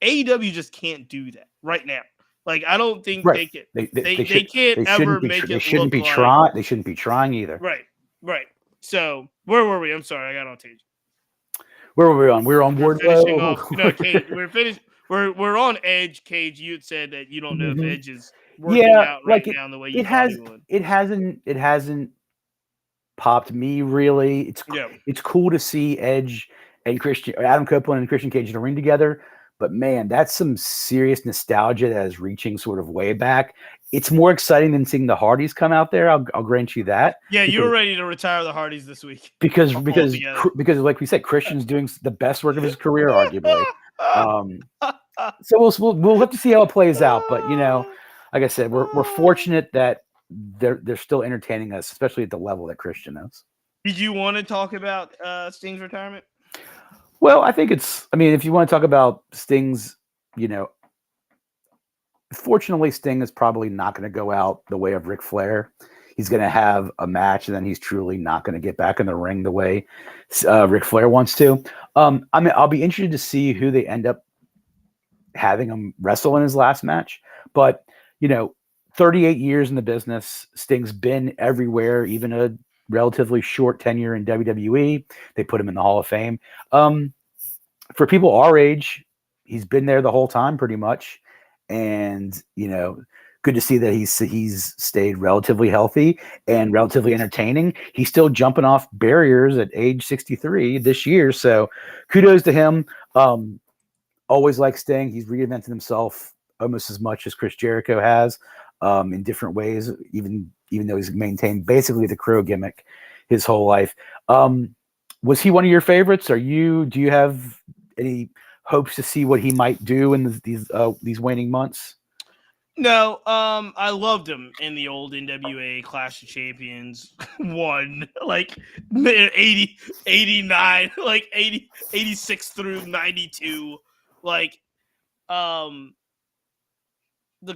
AEW just can't do that right now. Like, I don't think they can. They can't ever make it. They shouldn't be trying. They shouldn't be trying either. Right. So where were we? I'm sorry, I got on tangent. Where were we on? We were on Wardlow. Cage. We're finished. We're on Edge. Cage, you had said that you don't know if Edge is working out right now in the way you thought he would. It hasn't popped me really. It's cool to see Edge and Adam Copeland and Christian Cage in a ring together. But man, that's some serious nostalgia that is reaching sort of way back. It's more exciting than seeing the Hardys come out there. I'll grant you that. Yeah, you were ready to retire the Hardys this week because like we said, Christian's doing the best work of his career, arguably. So we'll have to see how it plays out. But like I said, we're fortunate that they're still entertaining us, especially at the level that Christian is. Did you want to talk about Sting's retirement? Well, I think if you want to talk about Sting's, fortunately, Sting is probably not going to go out the way of Ric Flair. He's going to have a match, and then he's truly not going to get back in the ring the way Ric Flair wants to. I'll be interested to see who they end up having him wrestle in his last match. But, 38 years in the business, Sting's been everywhere, even a relatively short tenure in WWE. They put him in the Hall of Fame. For people our age, he's been there the whole time pretty much. And, good to see that he's stayed relatively healthy and relatively entertaining. He's still jumping off barriers at age 63 this year. So kudos to him. Always like Sting. He's reinvented himself almost as much as Chris Jericho has, in different ways, even though he's maintained basically the Crow gimmick his whole life. Was he one of your favorites? Do you have any hopes to see what he might do in these waning months? No, I loved him in the old NWA Clash of Champions 1, like 80, 89, like 80, 86 through 92. Like, the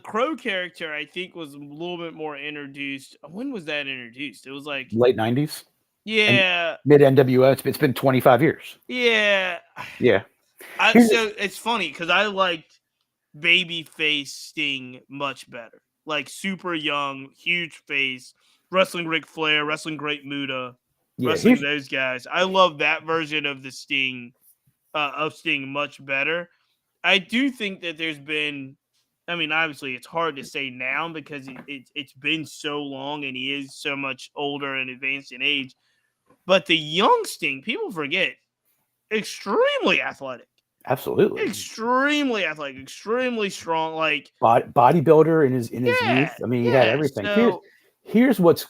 Crow character, I think, was a little bit more introduced. When was that introduced? It was like late 90s. Yeah. Mid NWA. It's been 25 years. Yeah. Yeah. So it's funny because I liked babyface Sting much better. Like super young, huge face, wrestling Ric Flair, wrestling Great Muta, wrestling those guys. I love that version of the Sting, much better. I do think that there's been, obviously it's hard to say now because it's been so long and he is so much older and advanced in age. But the young Sting, people forget, extremely athletic. Absolutely. Extremely athletic, extremely strong, like bodybuilder in his youth. He had everything. So, here's what's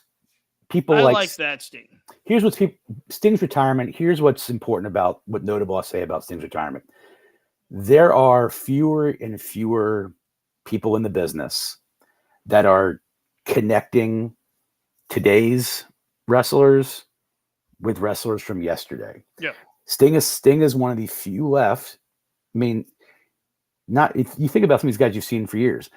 people I like. Like that Sting. Here's what's Sting's retirement. Here's what's important about what notable I'll say about Sting's retirement. There are fewer and fewer people in the business that are connecting today's wrestlers with wrestlers from yesterday. Yeah. Sting is one of the few left. Not if you think about some of these guys you've seen for years.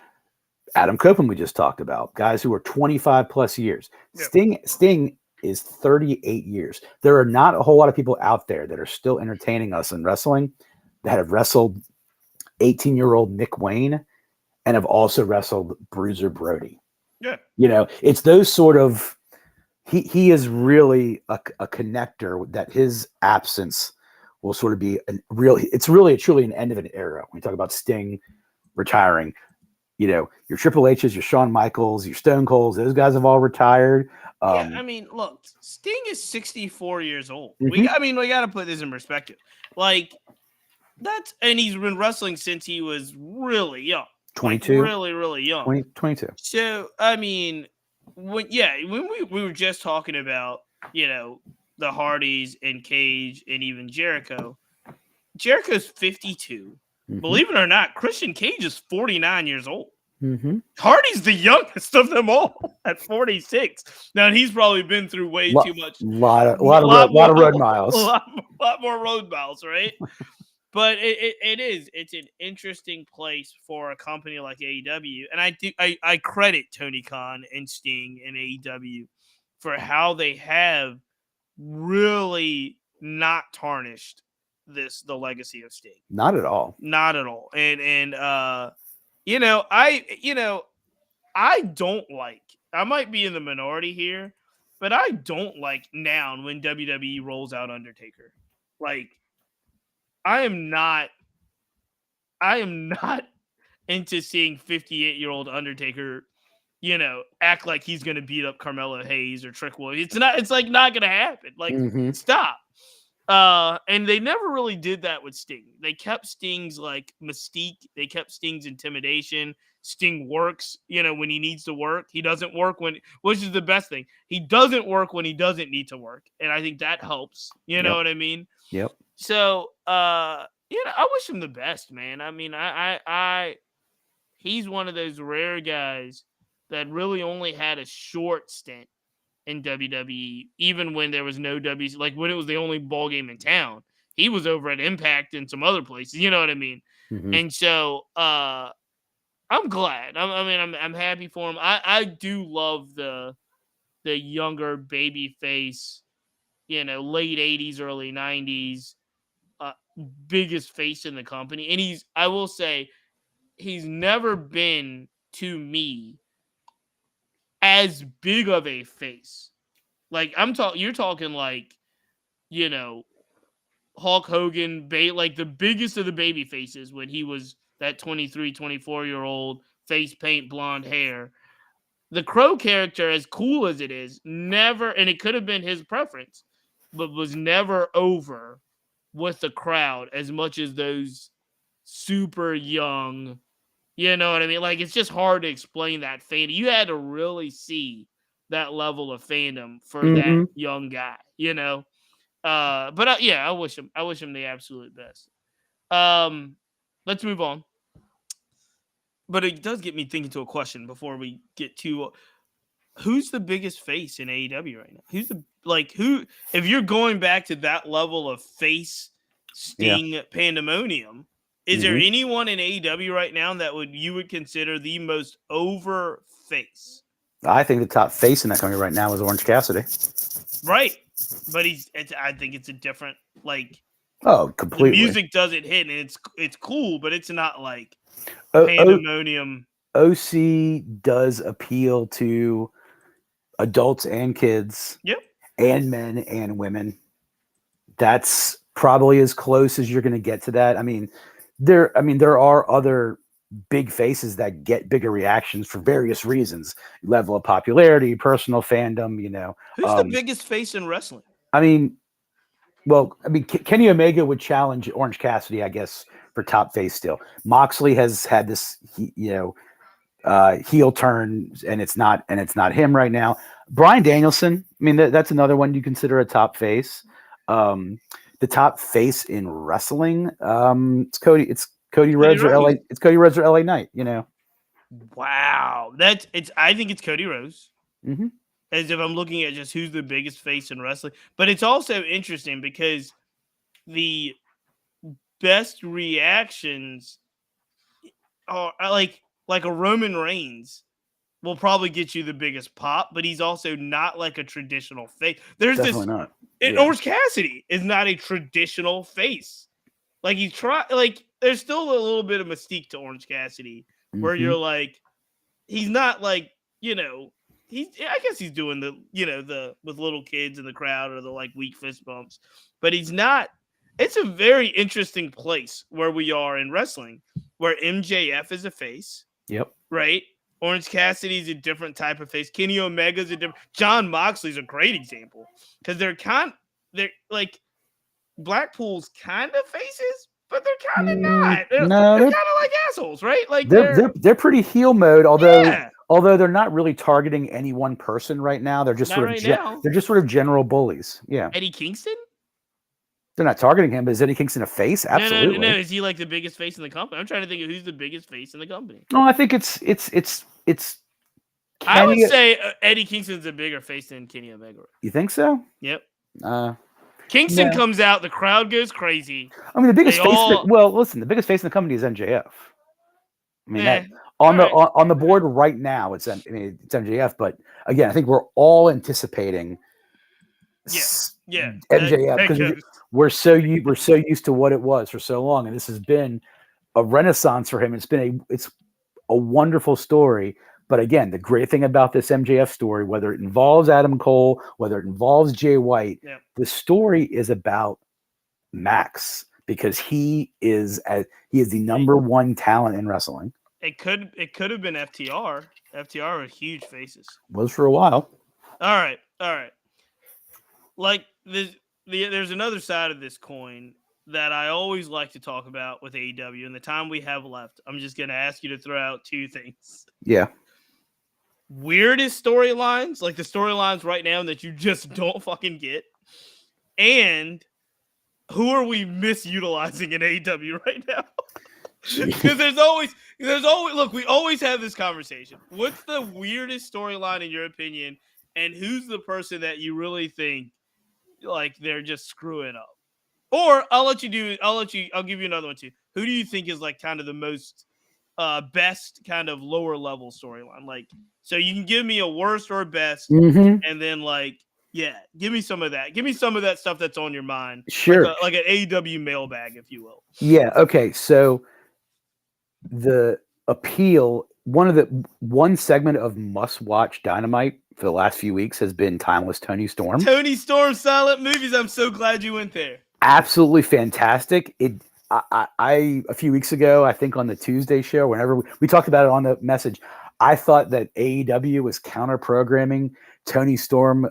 Adam Copeland, we just talked about, guys who are 25 plus years. Yeah. Sting is 38 years. There are not a whole lot of people out there that are still entertaining us in wrestling that have wrestled 18-year-old Nick Wayne and have also wrestled Bruiser Brody. Yeah. It's those sort of, he is really a connector that his absence will sort of be truly an end of an era. When you talk about Sting retiring, your Triple H's, your Shawn Michaels, your Stone Colds, those guys have all retired. Look, Sting is 64 years old. Mm-hmm. We got to put this in perspective. Like, and he's been wrestling since he was really young. 22, really, really young. 22. So, I mean, when we were just talking about, the Hardys and Cage and even Jericho. Jericho's 52. Mm-hmm. Believe it or not, Christian Cage is 49 years old. Mm-hmm. Hardy's the youngest of them all at 46. Now, he's probably been through way too much. Lot of road miles. A lot more road miles, right? But it's an interesting place for a company like AEW. And I credit Tony Khan and Sting and AEW for how they have really not tarnished the legacy of Sting. Not at all. Not at all. And I don't like, I might be in the minority here, but I don't like now when WWE rolls out Undertaker. Like, I am not into seeing 58-year-old Undertaker, act like he's going to beat up Carmelo Hayes or Trick Williams. It's like not going to happen. Like, stop. And they never really did that with Sting. They kept Sting's like mystique. They kept Sting's intimidation. Sting works, when he needs to work. He doesn't work which is the best thing. He doesn't work when he doesn't need to work. And I think that helps. You know what I mean? Yep. So, I wish him the best, man. I mean, he's one of those rare guys that really only had a short stint in WWE, even when there was no WC, like when it was the only ball game in town. He was over at Impact and some other places, you know what I mean? Mm-hmm. And so I'm glad. I'm happy for him. I do love the younger baby face, late 80s, early 90s, biggest face in the company. And I will say, he's never been, to me, as big of a face. Like, you're talking like, Hulk Hogan, like the biggest of the baby faces when he was that 23, 24-year-old face paint blonde hair. The Crow character, as cool as it is, never, and it could have been his preference, but was never over with the crowd as much as those super young, you know what I mean? Like, it's just hard to explain that fandom. You had to really see that level of fandom for that young guy, But I wish him the absolute best. Let's move on. But it does get me thinking to a question before we get to who's the biggest face in AEW right now? If you're going back to that level of face Sting pandemonium, is there anyone in AEW right now that you would consider the most over face? I think the top face in that company right now is Orange Cassidy. Right. But I think it's a different, completely. The music doesn't hit, and it's cool, but it's not like pandemonium. OC does appeal to adults and kids. Yep. And men and women. That's probably as close as you're going to get to that. I mean, there are other big faces that get bigger reactions for various reasons, level of popularity, personal fandom, Who's the biggest face in wrestling? Kenny Omega would challenge Orange Cassidy, I guess, for top face still. Moxley has had this, heel turn, and it's not him right now. Bryan Danielson, that's another one you consider a top face. The top face in wrestling, it's Cody Rhodes or LA. It's Cody Rhodes or LA Knight. Wow, I think it's Cody Rhodes. Mm-hmm. As if I'm looking at just who's the biggest face in wrestling, but it's also interesting because the best reactions are like a Roman Reigns will probably get you the biggest pop, but he's also not like a traditional face. There's Definitely not. Orange Cassidy is not a traditional face. Like there's still a little bit of mystique to Orange Cassidy where you're like, he's not like, I guess he's doing the with little kids in the crowd or the like weak fist bumps, but he's not. It's a very interesting place where we are in wrestling, where MJF is a face. Yep. Right. Orange Cassidy's a different type of face. Kenny Omega's a different. John Moxley's a great example because they're like Blackpool's kind of faces, but they're kind of not. They're No, kind of like assholes, right? Like they're pretty heel mode. yeah, Although they're not really targeting any one person right now. They're just not sort of right now. they're just sort of general bullies. Yeah, Eddie Kingston? they're not targeting him. But is Eddie Kingston a face? Absolutely. No. Is he like the biggest face in the company? I'm trying to think of who's the biggest face in the company. No, I think it's I would Kenny. say Eddie Kingston's a bigger face than Kenny Omega. You think so? Yep. Uh, Kingston no. comes out, the crowd goes crazy. I mean, the biggest They face. all- Well, listen, the biggest face in the company is MJF. I mean, Eh, on the alright. on the board right now, it's MJF. But again, I think we're all anticipating Yeah. MJF That because goes. we're so used to what it was for so long, and this has been a renaissance for him. It's a wonderful story. But again, the great thing about this MJF story, whether it involves Adam Cole, whether it involves Jay White, the story is about Max because he is the number one talent in wrestling. It could have been FTR. FTR with huge faces. Was for a while. All right. Like there's another side of this coin that I always like to talk about with AEW. And the time we have left, I'm just going to ask you to throw out two things. Yeah. Weirdest storylines, like the storylines right now that you just don't fucking get, and who are we misutilizing in AEW right now? Because there's always look, we always have this conversation. What's the weirdest storyline in your opinion, and who's the person that you really think like they're just screwing up? Or I'll give you another one too. Who do you think is like kind of the most best kind of lower level storyline? Like, so you can give me a worst or best, and then like, yeah, give me some of that. Give me some of that stuff that's on your mind. Sure. Like an AEW mailbag, if you will. Yeah. Okay. So the appeal, one segment of must watch Dynamite for the last few weeks has been Timeless Tony Storm. Tony Storm silent movies. I'm so glad you went there. Absolutely fantastic. I a few weeks ago, I think on the Tuesday show, whenever we talked about it on the message, I thought that AEW was counter programming Tony Storm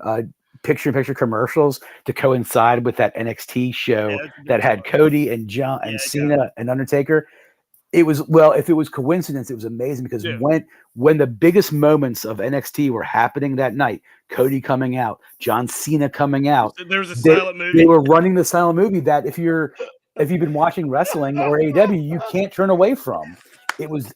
picture-in-picture commercials to coincide with that NXT show that had Cody and John and Cena and Undertaker. It was, well, if it was coincidence, it was amazing because when the biggest moments of NXT were happening that night, Cody coming out, John Cena coming out, there was a silent movie. They were running the silent movie that if you've been watching wrestling or AEW, you can't turn away from. It was,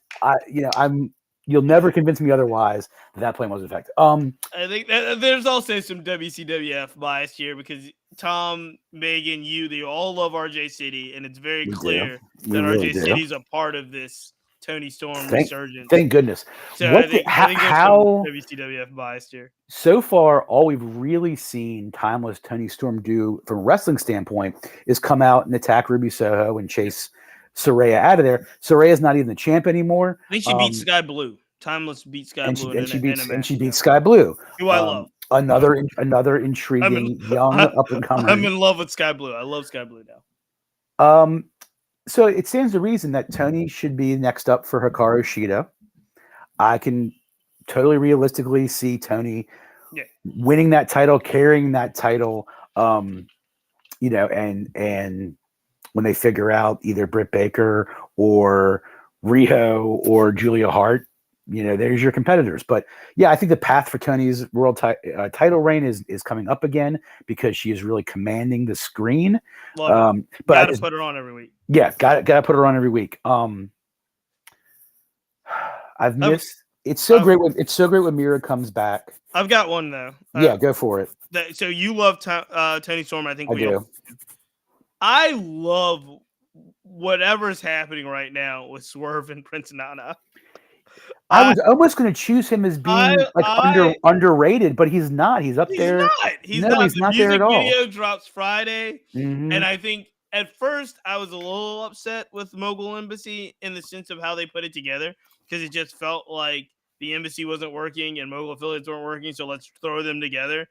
you'll never convince me otherwise that plan was effective. I think there's also some WCWF bias here because Tom, Megan, they all love RJ City, and it's very clear that RJ City is a part of this Tony Storm resurgence. Thank goodness. So I think there's some WCWF bias here. So far, all we've really seen Timeless Tony Storm do from a wrestling standpoint is come out and attack Ruby Soho and chase Saraya out of there. Saraya's not even the champ anymore. I think she beat Sky Blue. Timeless beat Sky Blue, and she beats Sky Blue, who I love. Another intriguing young up and comer. I'm in love with Sky Blue. I love Sky Blue now. So it stands to reason that Tony should be next up for Hikaru Shida. I can totally realistically see Tony winning that title, carrying that title. And when they figure out either Britt Baker or Riho or Julia Hart, there's your competitors. But yeah, I think the path for Tony's world title reign is coming up again because she is really commanding the screen. But gotta put her on every week. Yeah, got to put her on every week. I've missed. It's so great when Mira comes back. I've got one though. Yeah, go for it. So you love Tony Storm. I think I do. I love whatever's happening right now with Swerve and Prince Nana. I was almost going to choose him as being underrated, but he's not. He's up there. He's not there at all. The video drops Friday, and I think at first I was a little upset with Mogul Embassy in the sense of how they put it together because it just felt like the embassy wasn't working and Mogul affiliates weren't working, so let's throw them together.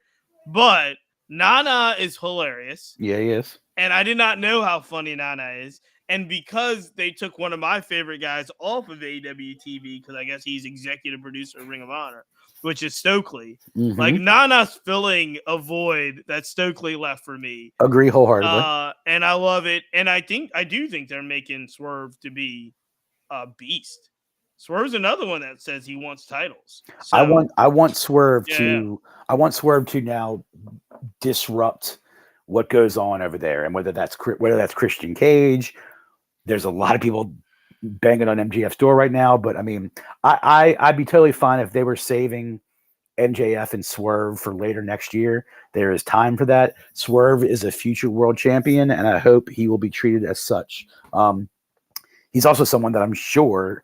But Nana is hilarious. Yeah, he is. And I did not know how funny Nana is. And because they took one of my favorite guys off of AEW TV, because I guess he's executive producer of Ring of Honor, which is Stokely. Mm-hmm. Like Nana's filling a void that Stokely left for me. Agree wholeheartedly. And I love it. And I do think they're making Swerve to be a beast. Swerve's another one that says he wants titles. So, I want Swerve yeah. to now disrupt what goes on over there, and whether that's Christian Cage. There's a lot of people banging on MJF's door right now, but I mean, I'd be totally fine if they were saving MJF and Swerve for later next year. There is time for that. Swerve is a future world champion, and I hope he will be treated as such. He's also someone that I'm sure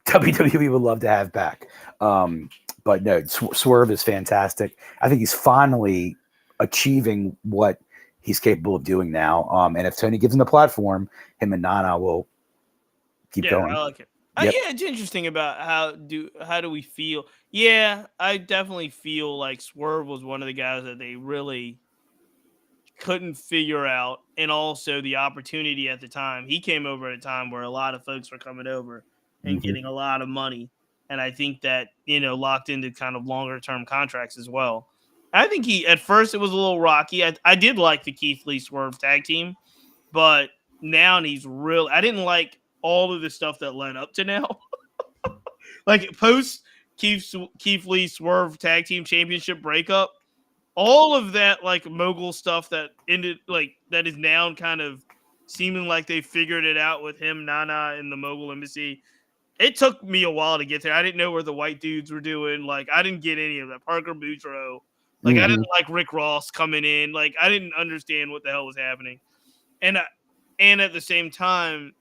WWE would love to have back. But no, Swerve is fantastic. I think he's finally achieving what he's capable of doing now. And if Tony gives him the platform, him and Nana will keep going. I like it. Yep. Yeah, it's interesting about how do we feel. Yeah, I definitely feel like Swerve was one of the guys that they really couldn't figure out, and also the opportunity at the time. He came over at a time where a lot of folks were coming over and getting a lot of money, and I think that locked into kind of longer term contracts as well. I think at first it was a little rocky. I did like the Keith Lee Swerve tag team, but now he's real. I didn't like all of the stuff that led up to now. Like post Keith Lee Swerve tag team championship breakup, all of that like mogul stuff that ended that is now kind of seeming like they figured it out with him, Nana, and the Mogul Embassy. It took me a while to get there. I didn't know where the white dudes were doing. Like I didn't get any of that. Parker Boudreaux. Like I didn't like Rick Ross coming in. Like I didn't understand what the hell was happening. And at the same time,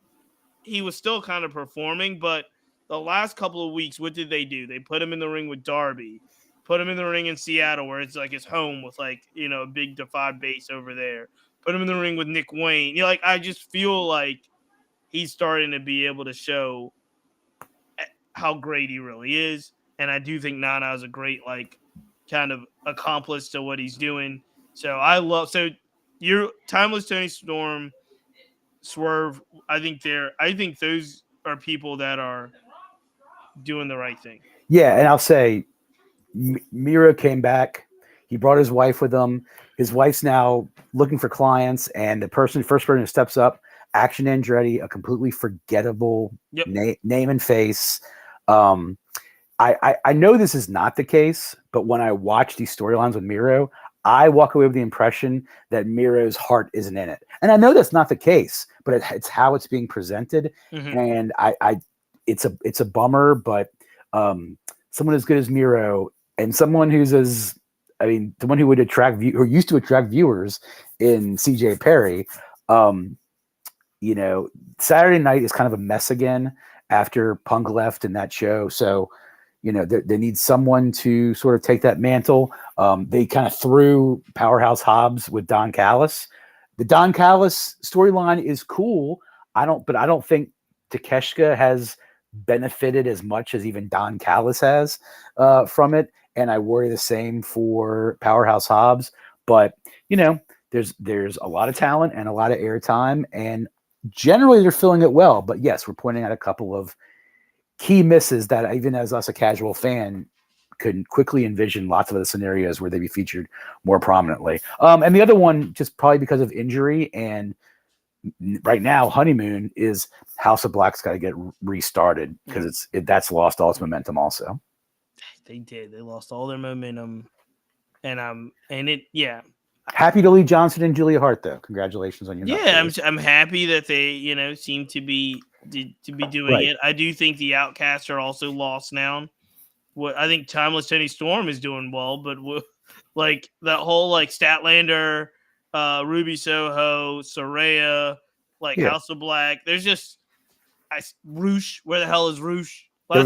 he was still kind of performing, but the last couple of weeks, what did they do? They put him in the ring with Darby, put him in the ring in Seattle, where it's like his home with a big defied base over there. Put him in the ring with Nick Wayne. I just feel like he's starting to be able to show how great he really is. And I do think Nana is a great, kind of accomplice to what he's doing. So you're Timeless Tony Storm, Swerve. I think those are people that are doing the right thing. Yeah, and I'll say Miro came back. He brought his wife with him. His wife's now looking for clients, and the first person who steps up, Action Andretti, a completely forgettable name and face. I know this is not the case, but when I watch these storylines with Miro, I walk away with the impression that Miro's heart isn't in it. And I know that's not the case, but it's how it's being presented. Mm-hmm. And it's a bummer, but someone as good as Miro and someone someone who would who used to attract viewers in CJ Perry, Saturday night is kind of a mess again after Punk left in that show. So, they need someone to sort of take that mantle. They kind of threw Powerhouse Hobbs with Don Callis. The Don Callis storyline is cool. I don't think Takeshita has benefited as much as even Don Callis has from it. And I worry the same for Powerhouse Hobbs. But, there's a lot of talent and a lot of airtime, and generally they're filling it well. But yes, we're pointing out a couple of key misses that even as a casual fan could quickly envision lots of other scenarios where they'd be featured more prominently. And the other one, just probably because of injury and right now honeymoon, is House of Black's got to get restarted because that's lost all its momentum also. They did. They lost all their momentum. Happy to Lee Johnson and Julia Hart, though. Congratulations on your I'm happy that they seem to be doing it. I do think the Outcasts are also lost now. I think Timeless Tony Storm is doing well, but that whole Statlander, Ruby Soho, Soraya, House of Black. There's just Roosh. Where the hell is Roosh? There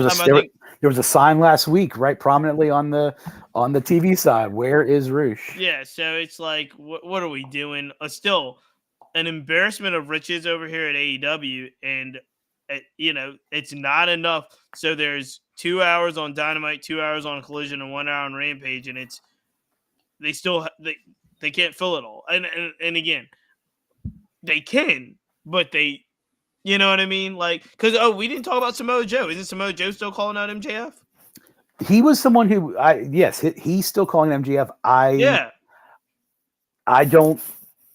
was a sign last week, right, prominently on the TV side. Where is Roosh? Yeah, so it's like, what are we doing? Still, an embarrassment of riches over here at AEW, and it's not enough. So there's 2 hours on Dynamite, 2 hours on Collision, and 1 hour on Rampage, and they can't fill it all. And again, they can, but they. You know what I mean? Because we didn't talk about Samoa Joe. Isn't Samoa Joe still calling out MJF? he was someone who he's still calling MJF. Yeah. I don't,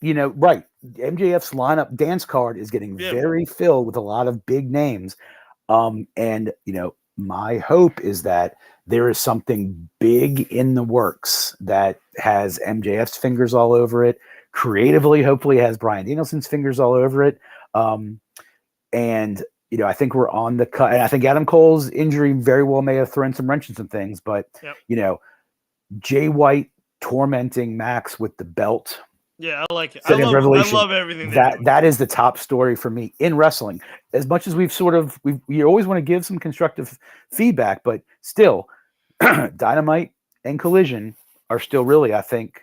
right. MJF's lineup dance card is getting Yeah. very filled with a lot of big names. And my hope is that there is something big in the works that has MJF's fingers all over it. Creatively, hopefully has Bryan Danielson's fingers all over it. And I think we're on the cut. And I think Adam Cole's injury very well may have thrown some wrenches and things. But, Jay White tormenting Max with the belt. Yeah, I like it. I love everything that is the top story for me in wrestling. As much as we always want to give some constructive feedback, but still, Dynamite and Collision are still really, I think,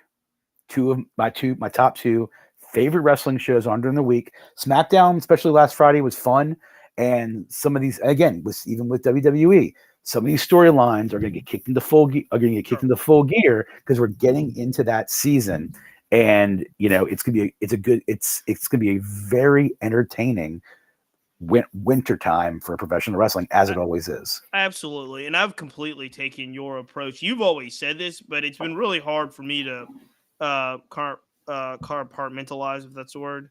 two of my top two favorite wrestling shows on during the week. SmackDown, especially last Friday, was fun, and some of these, again, even with WWE, some of these storylines are going to get kicked into full gear because we're getting into that season. And it's gonna be a very entertaining winter time for professional wrestling, as it always is. Absolutely, and I've completely taken your approach. You've always said this, but it's been really hard for me to compartmentalize, if that's the word.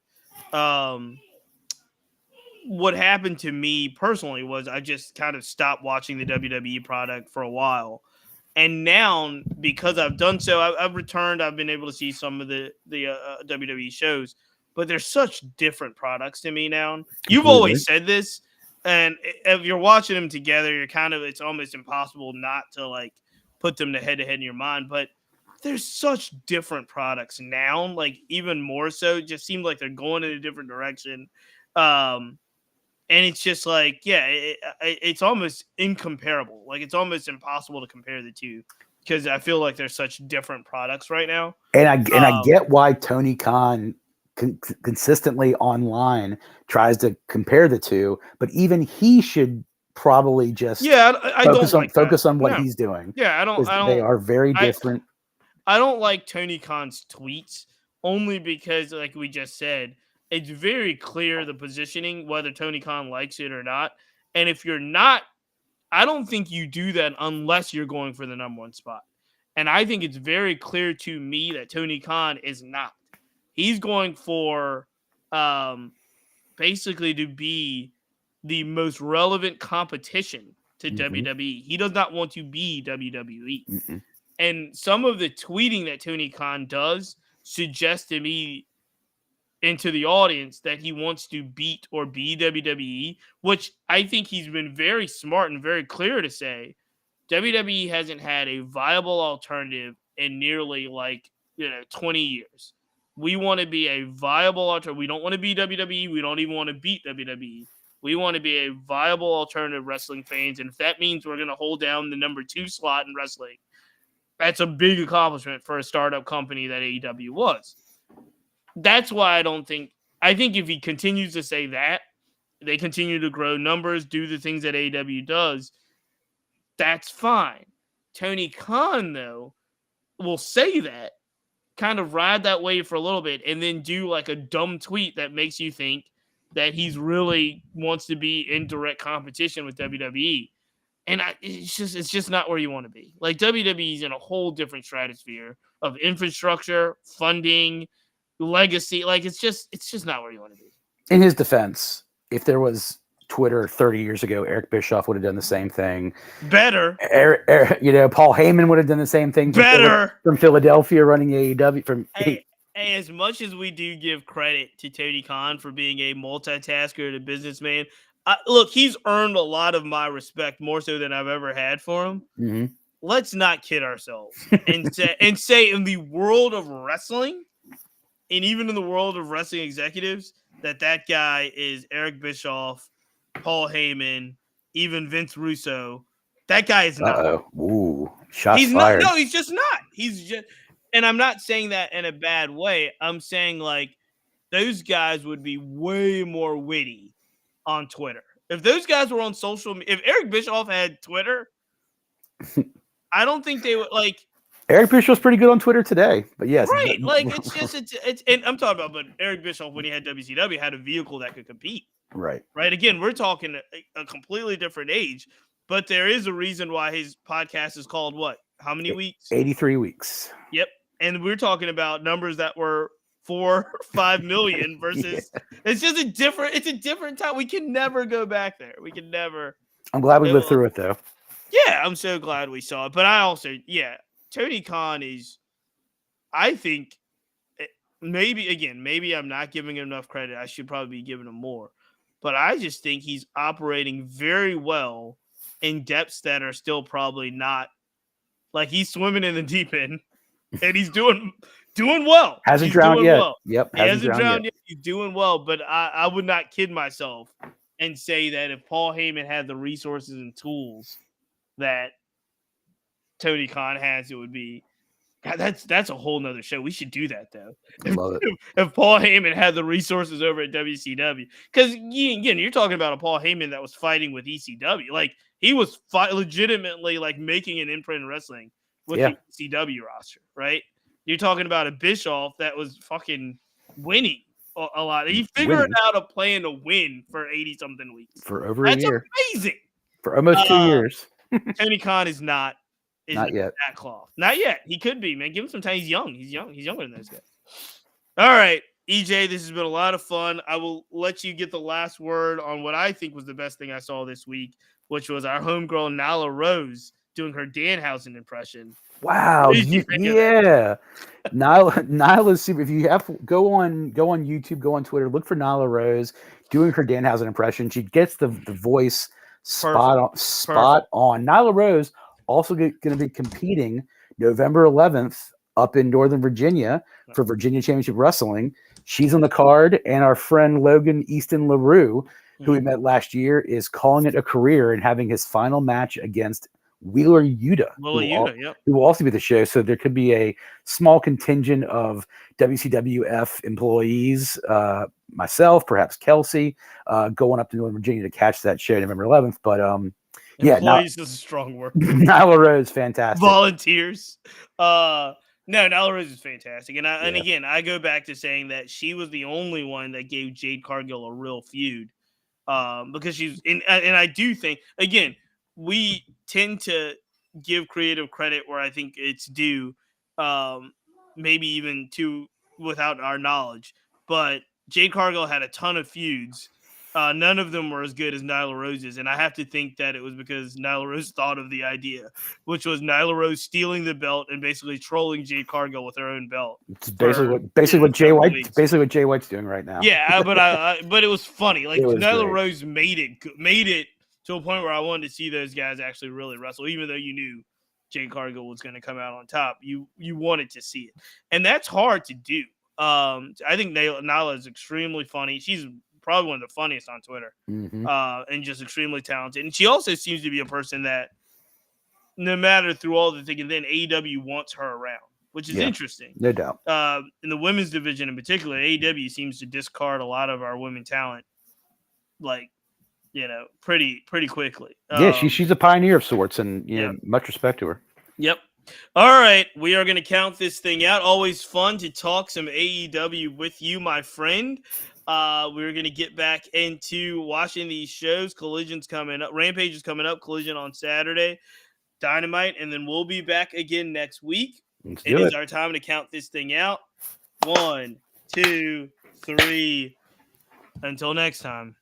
What happened to me personally was I just kind of stopped watching the WWE product for a while. And now, because I've done so, I've returned. I've been able to see some of the WWE shows, but they're such different products to me now. You've always said this, and if you're watching them together, it's almost impossible not to like put them head to head in your mind. But there's such different products now, like even more so. It just seems like they're going in a different direction. And it's just like, it's almost incomparable. Like it's almost impossible to compare the two because I feel like they're such different products right now. And I get why Tony Khan consistently online tries to compare the two, but even he should probably just focus on what he's doing. Yeah, I don't. They are very different. I don't like Tony Khan's tweets only because, like we just said, it's very clear the positioning, whether Tony Khan likes it or not. And if you're not, I don't think you do that unless you're going for the number one spot. And I think it's very clear to me that Tony Khan is not. He's going for basically to be the most relevant competition to WWE. He does not want to be WWE. Mm-hmm. And some of the tweeting that Tony Khan does suggests to me into the audience that he wants to beat or be WWE, which I think he's been very smart and very clear to say WWE hasn't had a viable alternative in nearly 20 years. We want to be a viable alternative. We don't want to be WWE. We don't even want to beat WWE. We want to be a viable alternative wrestling fans. And if that means we're going to hold down the number 2 slot in wrestling, that's a big accomplishment for a startup company that AEW was. That's why I think if he continues to say that, they continue to grow numbers, do the things that AEW does, that's fine. Tony Khan, though, will say that, kind of ride that wave for a little bit, and then do like a dumb tweet that makes you think that he's really wants to be in direct competition with WWE. And it's just not where you want to be. Like WWE's in a whole different stratosphere of infrastructure, funding, legacy. Like it's just not where you want to be. In his defense, if there was Twitter 30 years ago, Eric Bischoff would have done the same thing. Better. Paul Heyman would have done the same thing. Better. From Philadelphia running AEW. Hey, as much as we do give credit to Tony Khan for being a multitasker and a businessman, look, he's earned a lot of my respect more so than I've ever had for him. Mm-hmm. Let's not kid ourselves and say in the world of wrestling, and even in the world of wrestling executives, that guy is Eric Bischoff, Paul Heyman, even Vince Russo. That guy is not. Ooh, shots he's fired. No, he's just not. He's just, and I'm not saying that in a bad way. I'm saying like those guys would be way more witty on Twitter. If those guys were on social media, if Eric Bischoff had Twitter, I don't think they would like. Eric Bischoff's pretty good on Twitter today, but yes, right. Like it's and I'm talking about, but Eric Bischoff when he had WCW had a vehicle that could compete. Right. Again, we're talking a completely different age, But there is a reason why his podcast is called what? How many weeks? 83 weeks. Yep. And we're talking about numbers that were 4 or 5 million versus it's just it's a different time. We can never go back there. We can never. I'm glad we lived through it though. Yeah, I'm so glad we saw it. But I also, Tony Khan is, I think, maybe I'm not giving him enough credit. I should probably be giving him more. But I just think he's operating very well in depths that are still probably not, like he's swimming in the deep end and he's doing well. Hasn't drowned yet. Well. Yep. He hasn't drowned yet. He's doing well. But I would not kid myself and say that if Paul Heyman had the resources and tools that Tony Khan has, it would be God, that's a whole nother show. We should do that though. Love it. If Paul Heyman had the resources over at WCW, because again, you're talking about a Paul Heyman that was fighting with ECW, like he was legitimately like making an imprint in wrestling with the ECW roster, right? You're talking about a Bischoff that was fucking winning a lot. He figured out a plan to win for 80-something weeks for over a year. Amazing. For almost 2 years. Tony Khan is not yet. That cloth. Not yet. He could be, man. Give him some time. He's young. He's younger than those guys. All right, EJ, this has been a lot of fun. I will let you get the last word on what I think was the best thing I saw this week, which was our homegirl Nyla Rose doing her Danhausen impression. Wow. Yeah. Nyla's super. If you have go on YouTube, go on Twitter, look for Nyla Rose doing her Danhausen impression. She gets the voice spot on. Nyla Rose also going to be competing November 11th up in Northern Virginia for Virginia Championship Wrestling. She's on the card, and our friend Logan Easton LaRue, who we met last year, is calling it a career and having his final match against Wheeler Yuta, who will also be the show. So there could be a small contingent of WCWF employees, myself, perhaps Kelsey, going up to Northern Virginia to catch that show November 11th. But employees is a strong word. Nyla Rose, fantastic. Volunteers. No, Nyla Rose is fantastic. And again, I go back to saying that she was the only one that gave Jade Cargill a real feud. Because she's and I do think, again, we tend to give creative credit where I think it's due, maybe even without our knowledge. But Jade Cargill had a ton of feuds. None of them were as good as Nyla Rose's, and I have to think that it was because Nyla Rose thought of the idea, which was Nyla Rose stealing the belt and basically trolling Jade Cargill with her own belt. It's basically what Jay White's doing right now. Yeah, but it was funny. Like Nyla Rose made it to a point where I wanted to see those guys actually really wrestle, even though you knew Jade Cargill was going to come out on top. You wanted to see it, and that's hard to do. I think Nyla is extremely funny. She's probably one of the funniest on Twitter, and just extremely talented. And she also seems to be a person that, no matter through all the thick and thin, AEW wants her around, which is interesting. No doubt. In the women's division in particular, AEW seems to discard a lot of our women talent, like, pretty quickly. Yeah, she's a pioneer of sorts, and much respect to her. Yep. All right, we are going to count this thing out. Always fun to talk some AEW with you, my friend. We're going to get back into watching these shows. Collision's coming up. Rampage is coming up. Collision on Saturday. Dynamite. And then we'll be back again next week. It is our time to count this thing out. 1, 2, 3. Until next time.